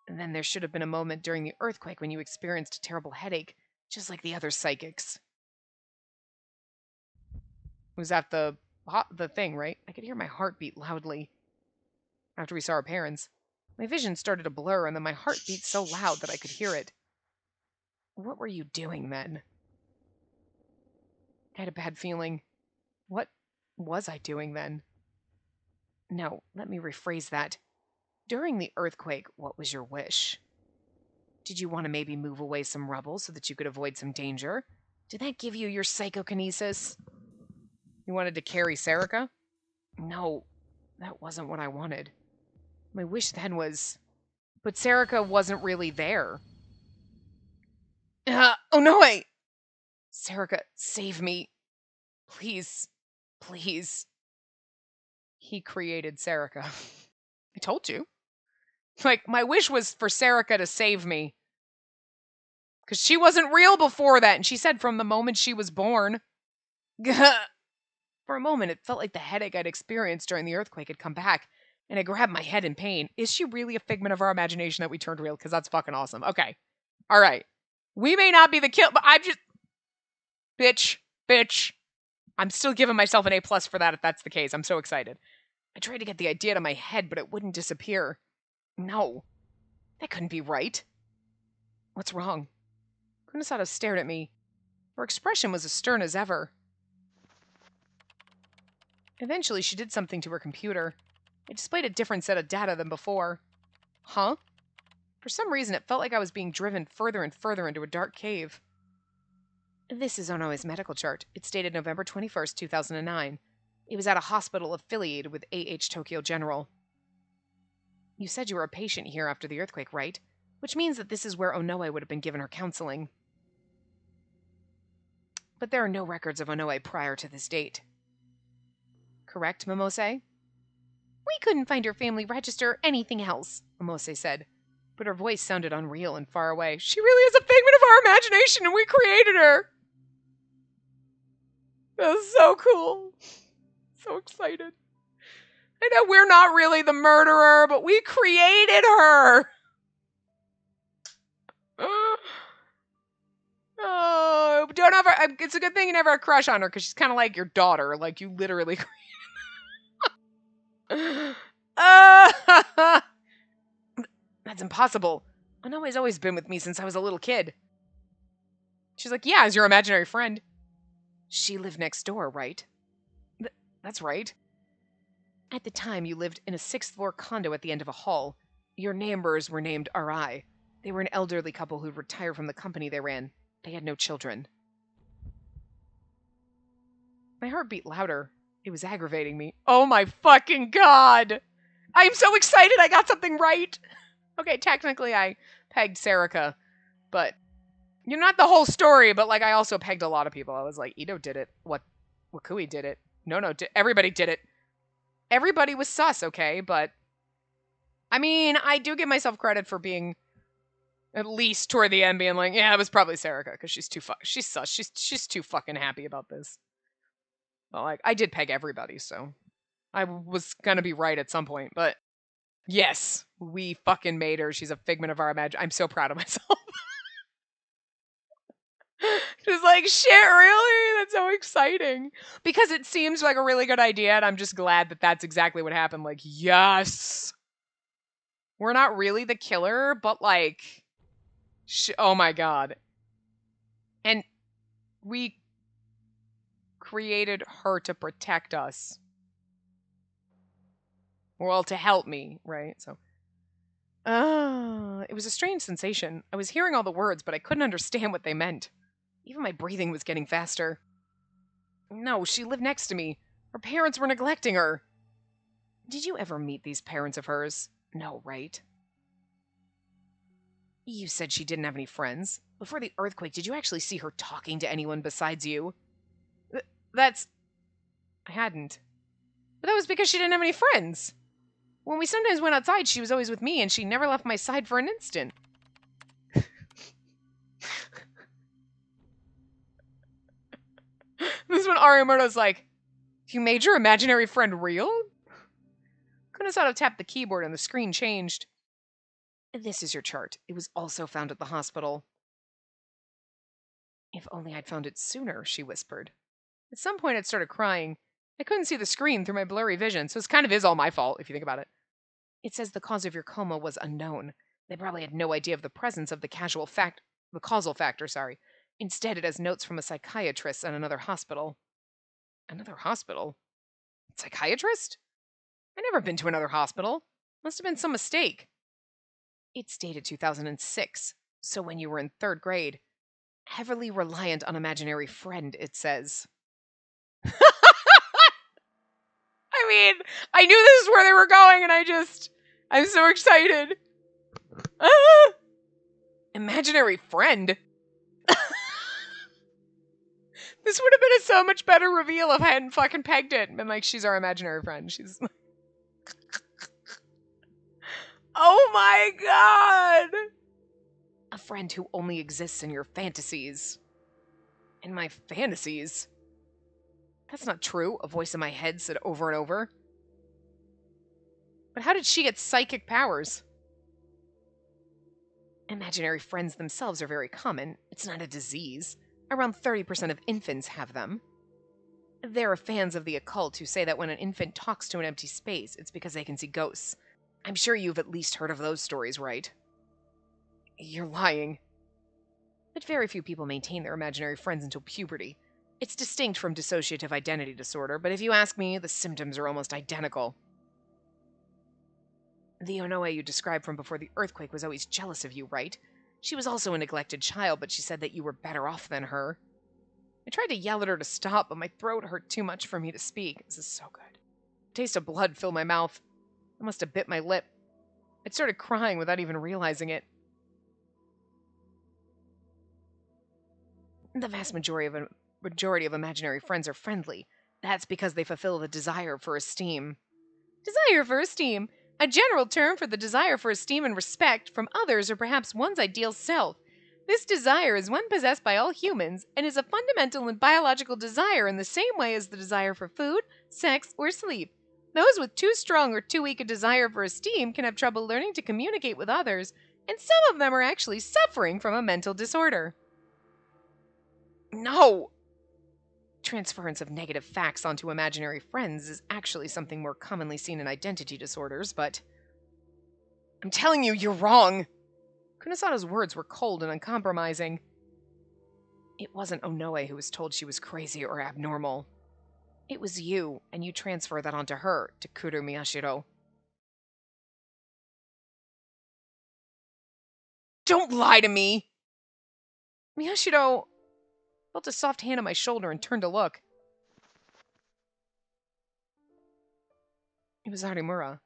And then there should have been a moment during the earthquake when you experienced a terrible headache, just like the other psychics. Was that the thing, right? I could hear my heart beat loudly. After we saw our parents, my vision started to blur, and then my heart beat so loud that I could hear it. What were you doing then? I had a bad feeling. What was I doing then? No, let me rephrase that. During the earthquake, what was your wish? Did you want to maybe move away some rubble so that you could avoid some danger? Did that give you your psychokinesis? You wanted to carry Sarika? No, that wasn't what I wanted. My wish then was... But Sarika wasn't really there. Oh no, wait! Sarika, save me. Please. Please. He created Sarika. I told you. Like, my wish was for Sarika to save me. Because she wasn't real before that, and she said from the moment she was born. For a moment, it felt like the headache I'd experienced during the earthquake had come back, and I grabbed my head in pain. Is she really a figment of our imagination that we turned real? Because that's fucking awesome. Okay. All right. We may not be the kill, but I'm just... Bitch. I'm still giving myself an A+ for that if that's the case. I'm so excited. I tried to get the idea to my head, but it wouldn't disappear. No. That couldn't be right. What's wrong? Kunasato stared at me. Her expression was as stern as ever. Eventually, she did something to her computer. It displayed a different set of data than before. Huh? For some reason, it felt like I was being driven further and further into a dark cave. This is Onoe's medical chart. It's dated November 21st, 2009. It was at a hospital affiliated with AH Tokyo General. You said you were a patient here after the earthquake, right? Which means that this is where Onoe would have been given her counseling. But there are no records of Onoe prior to this date. Correct, Momose? We couldn't find her family register or anything else, Momose said. But her voice sounded unreal and far away. She really is a figment of our imagination and we created her! That was so cool. So excited. I know we're not really the murderer, but we created her! Oh, don't ever. It's a good thing you never had a crush on her because she's kind of like your daughter. Like you literally. That's impossible. Onoe's always been with me since I was a little kid. She's like, yeah, as your imaginary friend. She lived next door, right? That's right. At the time, you lived in a 6th-floor condo at the end of a hall. Your neighbors were named Arai. They were an elderly couple who'd retired from the company they ran. They had no children. My heart beat louder. It was aggravating me. Oh my fucking god! I'm so excited I got something right! Okay, technically I pegged Serica, but... You know, not the whole story, but like I also pegged a lot of people. I was like, Ito did it. Wakui did it. No, everybody did it. Everybody was sus, okay? But, I mean, I do give myself credit for being... At least toward the end being like, yeah, it was probably Serica, because she's sus. She's too fucking happy about this. But like, I did peg everybody, so I was gonna be right at some point. But yes, we fucking made her. She's a figment of our imagination. I'm so proud of myself. Just like, shit, really? That's so exciting. Because it seems like a really good idea, and I'm just glad that that's exactly what happened. Like, yes. We're not really the killer, but like... oh my god. And we created her to protect us. Well, to help me, right? So, it was a strange sensation. I was hearing all the words, but I couldn't understand what they meant. Even my breathing was getting faster. No, she lived next to me. Her parents were neglecting her. Did you ever meet these parents of hers? No, right? You said she didn't have any friends. Before the earthquake, did you actually see her talking to anyone besides you? That's... I hadn't. But that was because she didn't have any friends. When we sometimes went outside, she was always with me, and she never left my side for an instant. This is when Arimoto's like, you made your imaginary friend real? Kunosato tapped the keyboard and the screen changed. This is your chart. It was also found at the hospital. If only I'd found it sooner, she whispered. At some point, I'd started crying. I couldn't see the screen through my blurry vision, so it kind of is all my fault, if you think about it. It says the cause of your coma was unknown. They probably had no idea of the presence of the causal factor. Instead, it has notes from a psychiatrist at another hospital. Another hospital? Psychiatrist? I've never been to another hospital. Must have been some mistake. It's dated 2006, so when you were in 3rd grade. Heavily reliant on imaginary friend, it says. I mean, I knew this is where they were going, and I'm so excited. Imaginary friend? This would have been a so much better reveal if I hadn't fucking pegged it and been like, she's our imaginary friend. She's... Oh my god! A friend who only exists in your fantasies. In my fantasies? That's not true, a voice in my head said over and over. But how did she get psychic powers? Imaginary friends themselves are very common. It's not a disease. Around 30% of infants have them. There are fans of the occult who say that when an infant talks to an empty space, it's because they can see ghosts. I'm sure you've at least heard of those stories, right? You're lying. But very few people maintain their imaginary friends until puberty. It's distinct from dissociative identity disorder, but if you ask me, the symptoms are almost identical. The Onoe you described from before the earthquake was always jealous of you, right? She was also a neglected child, but she said that you were better off than her. I tried to yell at her to stop, but my throat hurt too much for me to speak. This is so good. A taste of blood filled my mouth. I must have bit my lip. I started crying without even realizing it. The vast majority of imaginary friends are friendly. That's because they fulfill the desire for esteem. Desire for esteem? A general term for the desire for esteem and respect from others or perhaps one's ideal self. This desire is one possessed by all humans and is a fundamental and biological desire in the same way as the desire for food, sex, or sleep. Those with too strong or too weak a desire for esteem can have trouble learning to communicate with others, and some of them are actually suffering from a mental disorder. No! Transference of negative facts onto imaginary friends is actually something more commonly seen in identity disorders, but I'm telling you, you're wrong. Kunisato's words were cold and uncompromising. It wasn't Onoe who was told she was crazy or abnormal. It was you, and you transfer that onto her, to Kuru Miyashiro. Don't lie to me! Miyashiro felt a soft hand on my shoulder and turned to look. It was Arimura.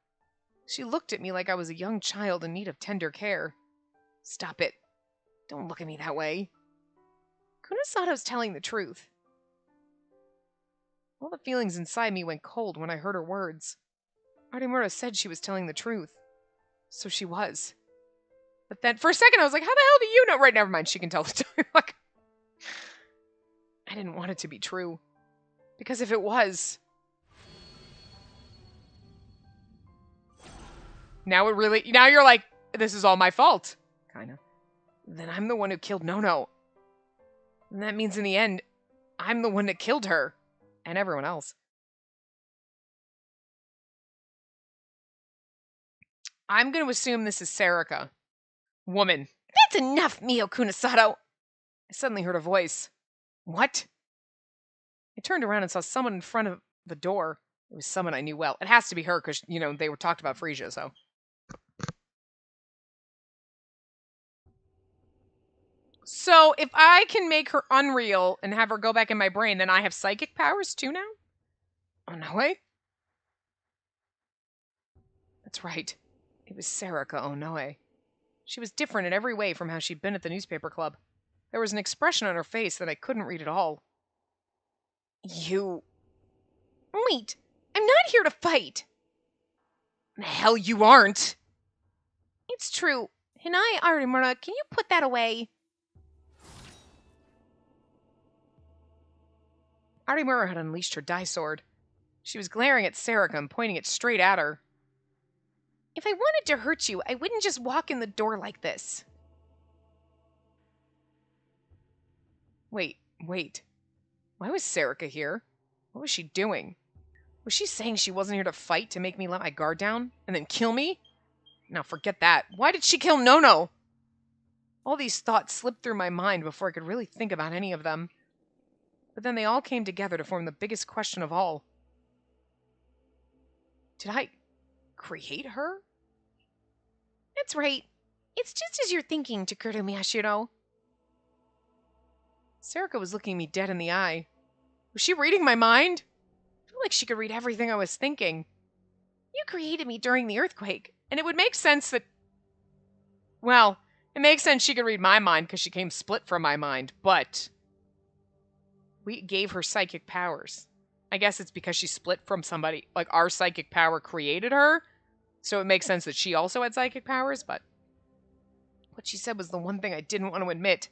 She looked at me like I was a young child in need of tender care. Stop it. Don't look at me that way. Kunisato's telling the truth. All the feelings inside me went cold when I heard her words. Arimura said she was telling the truth. So she was. But then, for a second, I was like, how the hell do you know? Right, never mind. She can tell the truth. Like, I didn't want it to be true. Because if it was... Now you're like, this is all my fault. Kind of. Then I'm the one who killed Nono. And that means in the end, I'm the one that killed her. And everyone else. I'm going to assume this is Sarika. Woman. That's enough, Mio Kunisato. I suddenly heard a voice. What? I turned around and saw someone in front of the door. It was someone I knew well. It has to be her because, they were talked about Frisia, so. So, if I can make her unreal and have her go back in my brain, then I have psychic powers too now? Oh, no way? That's right. It was Sarika Onoe. She was different in every way from how she'd been at the newspaper club. There was an expression on her face that I couldn't read at all. You... Wait, I'm not here to fight. The hell you aren't. It's true. Hinai Arimura, can you put that away? Arimura had unleashed her dai sword. She was glaring at Sarika and pointing it straight at her. If I wanted to hurt you, I wouldn't just walk in the door like this. Wait. Why was Sarika here? What was she doing? Was she saying she wasn't here to fight to make me let my guard down? And then kill me? Now forget that. Why did she kill Nono? All these thoughts slipped through my mind before I could really think about any of them. But then they all came together to form the biggest question of all. Did I create her? That's right. It's just as you're thinking, Takuro Miyashiro. Sarika was looking me dead in the eye. Was she reading my mind? I felt like she could read everything I was thinking. You created me during the earthquake, and it would make sense that... Well, it makes sense she could read my mind because she came split from my mind, but... We gave her psychic powers. I guess it's because she split from somebody. Like, our psychic power created her, so it makes sense that she also had psychic powers, but... What she said was the one thing I didn't want to admit.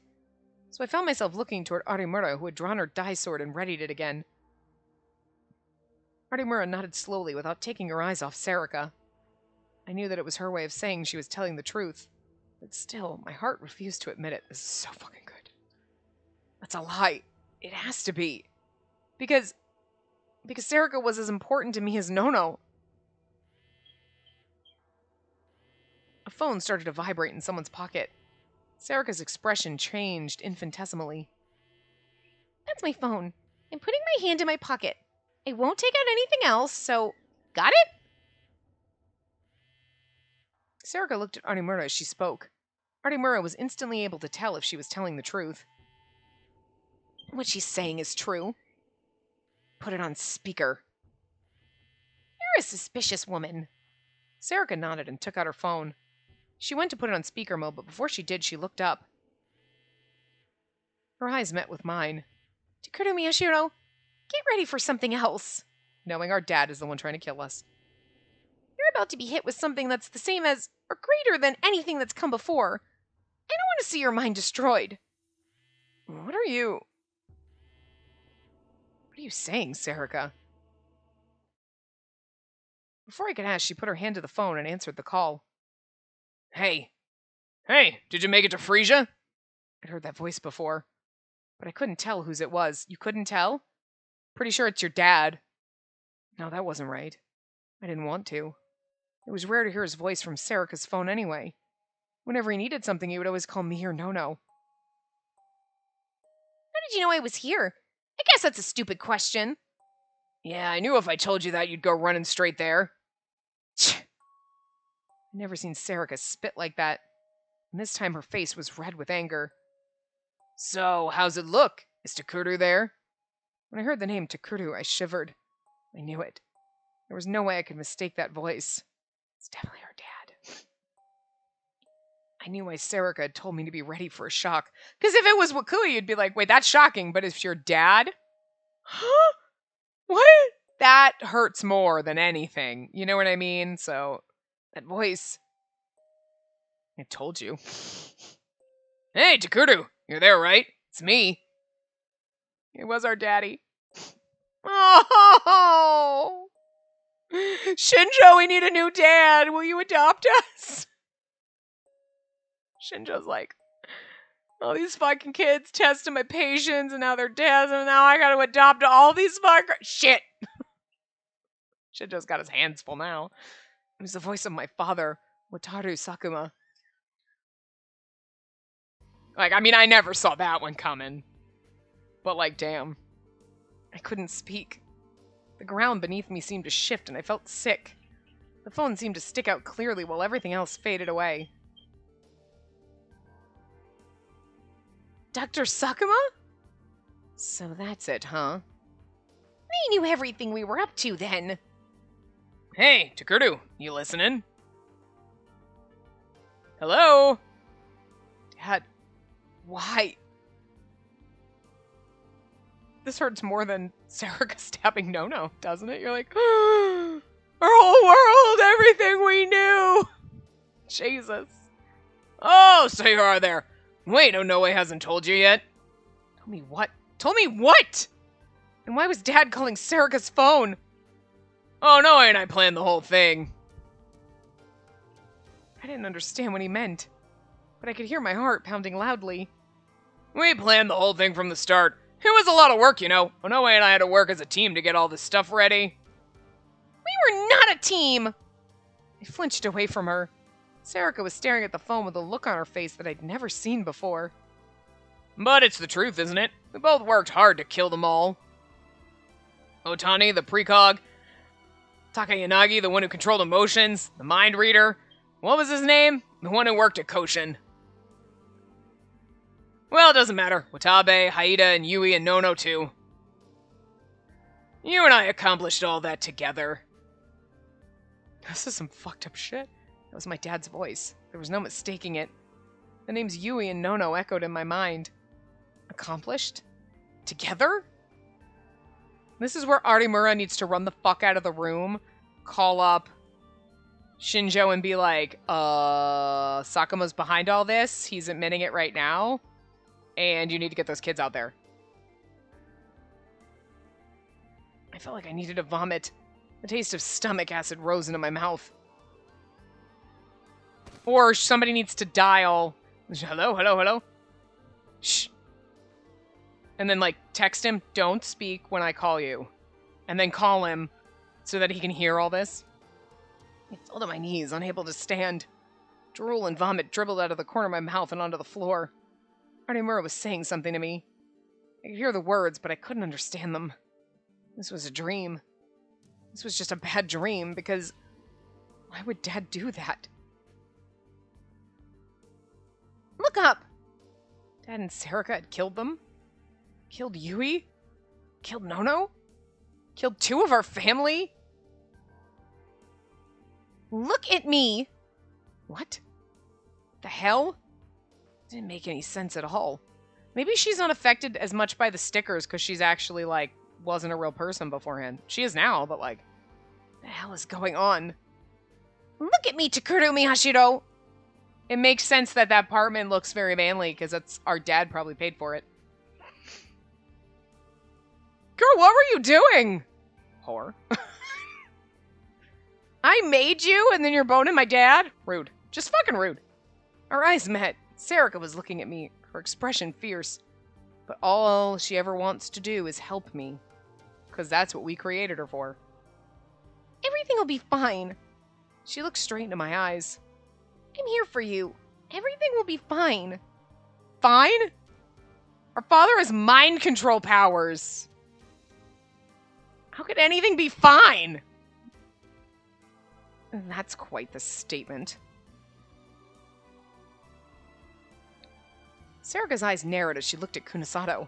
So I found myself looking toward Arimura, who had drawn her dai sword and readied it again. Arimura nodded slowly without taking her eyes off Sarika. I knew that it was her way of saying she was telling the truth. But still, my heart refused to admit it. This is so fucking good. That's a lie. It has to be. Because Sarika was as important to me as Nono. A phone started to vibrate in someone's pocket. Sarika's expression changed infinitesimally. That's my phone. I'm putting my hand in my pocket. I won't take out anything else, so... Got it? Serica looked at Artemura as she spoke. Artemura was instantly able to tell if she was telling the truth. What she's saying is true. Put it on speaker. You're a suspicious woman. Serica nodded and took out her phone. She went to put it on speaker mode, but before she did, she looked up. Her eyes met with mine. Takuru Miyashiro, get ready for something else. Knowing our dad is the one trying to kill us. You're about to be hit with something that's the same as, or greater than anything that's come before. I don't want to see your mind destroyed. What are you saying, Serica? Before I could ask, she put her hand to the phone and answered the call. Hey, did you make it to Frisia? I'd heard that voice before, but I couldn't tell whose it was. You couldn't tell? Pretty sure it's your dad. No, that wasn't right. I didn't want to. It was rare to hear his voice from Serica's phone anyway. Whenever he needed something, he would always call me or No-No. How did you know I was here? I guess that's a stupid question. Yeah, I knew if I told you that, you'd go running straight there. I'd never seen Serica spit like that, and this time her face was red with anger. So, how's it look? Is Takuru there? When I heard the name Takuru, I shivered. I knew it. There was no way I could mistake that voice. It's definitely our dad. I knew why Serica had told me to be ready for a shock. Because if it was Wakui, you'd be like, wait, that's shocking. But if your dad? Huh? What? That hurts more than anything. You know what I mean? So, that voice. I told you. Hey, Takuru. You're there, right? It's me. It was our daddy. Oh! Shinjo, we need a new dad. Will you adopt us? Shinjo's like, all these fucking kids testing my patience, and now they're dead, and now I gotta adopt all these fuckers. Shit. Shinjo's got his hands full now. It was the voice of my father, Wataru Sakuma. Like, I mean, I never saw that one coming. But, like, damn. I couldn't speak. The ground beneath me seemed to shift, and I felt sick. The phone seemed to stick out clearly while everything else faded away. Dr. Sakuma? So that's it, huh? They knew everything we were up to then. Hey, Takuru, you listening? Hello? Dad, why? This hurts more than Serica stabbing No-No, doesn't it? You're like, our whole world, everything we knew. Jesus. Oh, so you are there. Wait, Onoe hasn't told you yet. Tell me what? Told me what? And why was Dad calling Serica's phone? Oh, no, and I planned the whole thing. I didn't understand what he meant, but I could hear my heart pounding loudly. We planned the whole thing from the start. It was a lot of work, you know. Onoe and I had to work as a team to get all this stuff ready. We were not a team! I flinched away from her. Serica was staring at the phone with a look on her face that I'd never seen before. But it's the truth, isn't it? We both worked hard to kill them all. Otani, the precog. Takayanagi, the one who controlled emotions. The mind reader. What was his name? The one who worked at Koshin. Well, it doesn't matter. Watabe, Haida, and Yui, and Nono, too. You and I accomplished all that together. This is some fucked up shit. That was my dad's voice. There was no mistaking it. The names Yui and Nono echoed in my mind. Accomplished? Together? This is where Artemura needs to run the fuck out of the room, call up Shinjo and be like, Sakuma's behind all this. He's admitting it right now. And you need to get those kids out there. I felt like I needed to vomit. The taste of stomach acid rose into my mouth. Or somebody needs to dial. Hello, hello, hello. Shh. And then, like, text him, don't speak when I call you. And then call him so that he can hear all this. I fell to my knees, unable to stand. Drool and vomit dribbled out of the corner of my mouth and onto the floor. Artemura was saying something to me. I could hear the words, but I couldn't understand them. This was a dream. This was just a bad dream, because why would Dad do that? Look up! Dad and Serica had killed them? Killed Yui? Killed Nono? Killed 2 of our family? Look at me! What? The hell? Didn't make any sense at all. Maybe she's not affected as much by the stickers because she's actually, like, wasn't a real person beforehand. She is now, but, like, what the hell is going on? Look at me, Takuru Miyashiro! It makes sense that that apartment looks very manly because that's our dad probably paid for it. Girl, what were you doing? Whore. I made you and then you're boning my dad? Rude. Just fucking rude. Our eyes met. Serica was looking at me, her expression fierce. But all she ever wants to do is help me. Because that's what we created her for. Everything will be fine. She looked straight into my eyes. I'm here for you. Everything will be fine. Fine? Our father has mind control powers. How could anything be fine? That's quite the statement. Serica's eyes narrowed as she looked at Kunasato.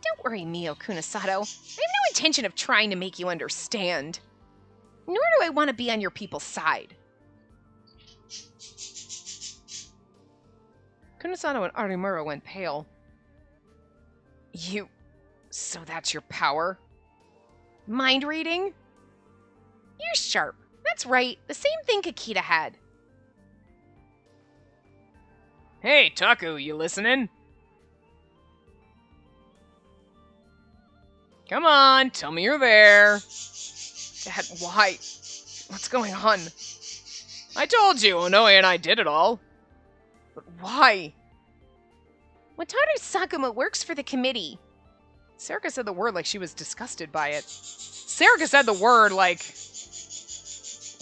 Don't worry, Mio Kunasato. I have no intention of trying to make you understand. Nor do I want to be on your people's side. Kunasato and Arimura went pale. You... So that's your power? Mind reading? You're sharp. That's right. The same thing Kakita had. Hey, Taku, you listening? Come on, tell me you're there. Dad, why? What's going on? I told you, Onoe and I did it all. But why? Wataru Sakuma works for the committee. Serica said the word like she was disgusted by it. Serica said the word like...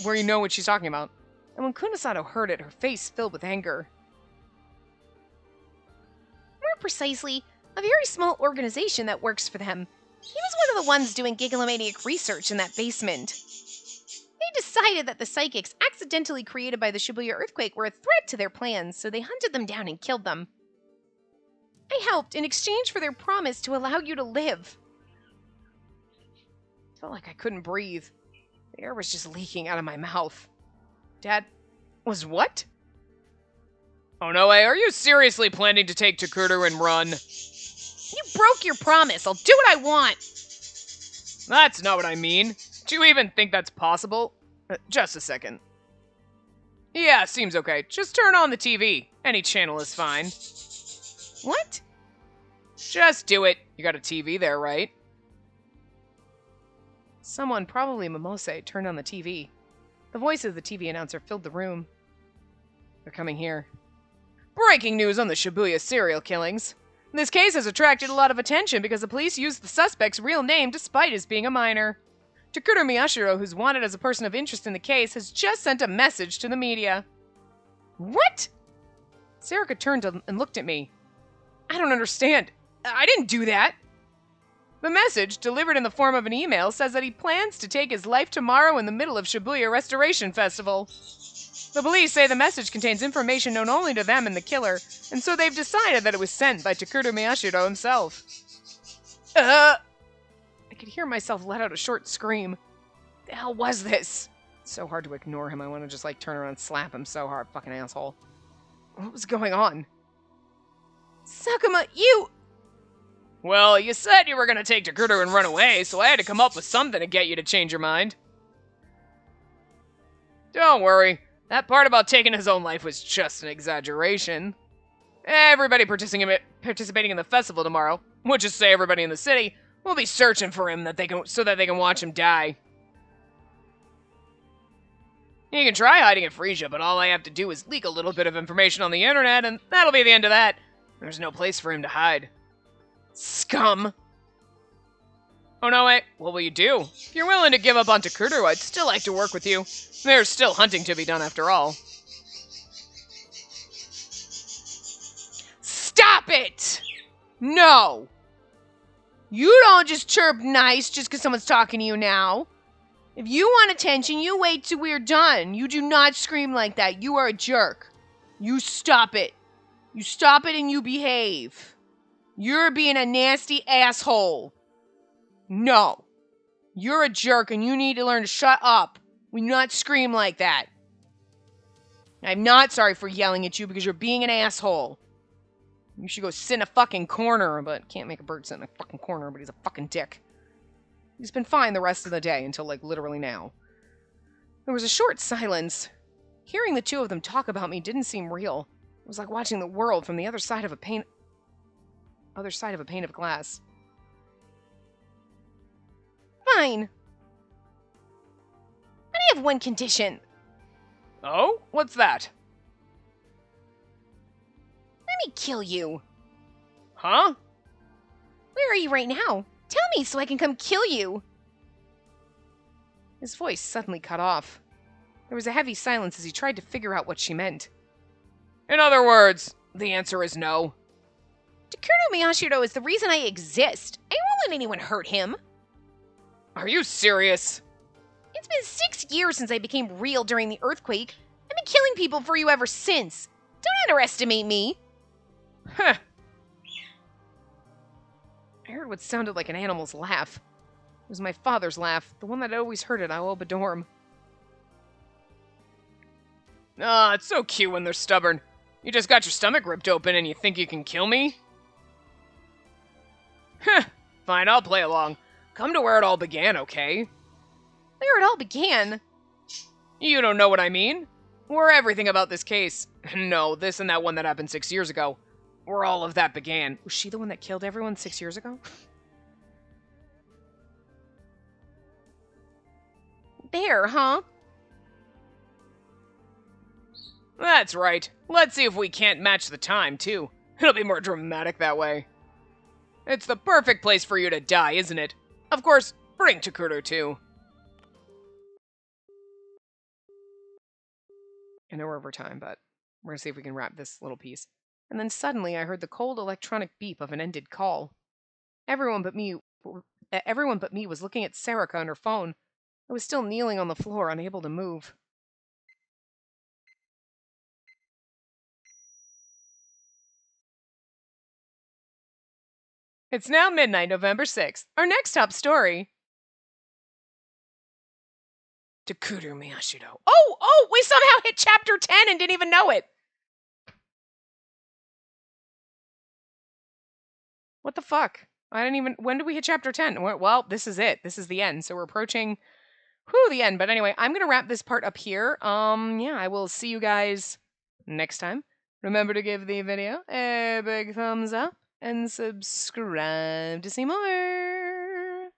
where you know what she's talking about. And when Kunasato heard it, her face filled with anger. More precisely, a very small organization that works for them. He was one of the ones doing gigalomaniac research in that basement. They decided that the psychics accidentally created by the Shibuya earthquake were a threat to their plans, so they hunted them down and killed them. I helped in exchange for their promise to allow you to live. I felt like I couldn't breathe. The air was just leaking out of my mouth. Dad, was what? Oh no way, are you seriously planning to take Takuru and run? You broke your promise. I'll do what I want. That's not what I mean. Do you even think that's possible? Just a second. Yeah, seems okay. Just turn on the TV. Any channel is fine. What? Just do it. You got a TV there, right? Someone, probably Momose, turned on the TV. The voice of the TV announcer filled the room. They're coming here. Breaking news on the Shibuya serial killings. This case has attracted a lot of attention because the police used the suspect's real name despite his being a minor. Takuru Miyashiro, who's wanted as a person of interest in the case, has just sent a message to the media. What? Serica turned and looked at me. I don't understand. I didn't do that. The message, delivered in the form of an email, says that he plans to take his life tomorrow in the middle of Shibuya Restoration Festival. The police say the message contains information known only to them and the killer, and so they've decided that it was sent by Takuru Miyashiro himself. I could hear myself let out a short scream. The hell was this? It's so hard to ignore him. I want to just, like, turn around and slap him so hard, fucking asshole. What was going on? Sakuma, you... Well, you said you were going to take Takuru and run away, so I had to come up with something to get you to change your mind. Don't worry. That part about taking his own life was just an exaggeration. Everybody participating in the festival tomorrow, we'll just say everybody in the city, will be searching for him so that they can watch him die. You can try hiding at Frisia, but all I have to do is leak a little bit of information on the internet, and that'll be the end of that. There's no place for him to hide. Scum! Oh no, wait, what will you do? If you're willing to give up on Takuru, I'd still like to work with you. There's still hunting to be done after all. Stop it! No! You don't just chirp nice just because someone's talking to you now. If you want attention, you wait till we're done. You do not scream like that. You are a jerk. You stop it. You stop it and you behave. You're being a nasty asshole. No. You're a jerk and you need to learn to shut up. We do not scream like that. I'm not sorry for yelling at you because you're being an asshole. You should go sit in a fucking corner, but can't make a bird sit in a fucking corner, but he's a fucking dick. He's been fine the rest of the day until, like, literally now. There was a short silence. Hearing the two of them talk about me didn't seem real. It was like watching the world from the other side of a pane of glass. Fine. But I have one condition. Oh? What's that? Let me kill you. Huh? Where are you right now? Tell me so I can come kill you. His voice suddenly cut off. There was a heavy silence as he tried to figure out what she meant. In other words, the answer is no. Takuro Miyashiro is the reason I exist. I won't let anyone hurt him. Are you serious? It's been 6 years since I became real during the earthquake. I've been killing people for you ever since. Don't underestimate me. Huh. I heard what sounded like an animal's laugh. It was my father's laugh, the one that I always heard at Aoba Dorm. Ah, it's so cute when they're stubborn. You just got your stomach ripped open and you think you can kill me? Heh, fine, I'll play along. Come to where it all began, okay? Where it all began? You don't know what I mean? Where everything about this case. No, this and that one that happened 6 years ago. Where all of that began. Was she the one that killed everyone 6 years ago? There, huh? That's right. Let's see if we can't match the time, too. It'll be more dramatic that way. It's the perfect place for you to die, isn't it? Of course, bring Takuro, too. I know we're over time, but we're gonna see if we can wrap this little piece. And then suddenly I heard the cold electronic beep of an ended call. Everyone but me was looking at Sarika on her phone. I was still kneeling on the floor, unable to move. It's now midnight, November 6th. Our next top story. Takuro Miyashiro. Oh, we somehow hit chapter 10 and didn't even know it. What the fuck? When did we hit chapter 10? Well, this is it. This is the end. So we're approaching, the end. But anyway, I'm going to wrap this part up here. Yeah, I will see you guys next time. Remember to give the video a big thumbs up and subscribe to see more.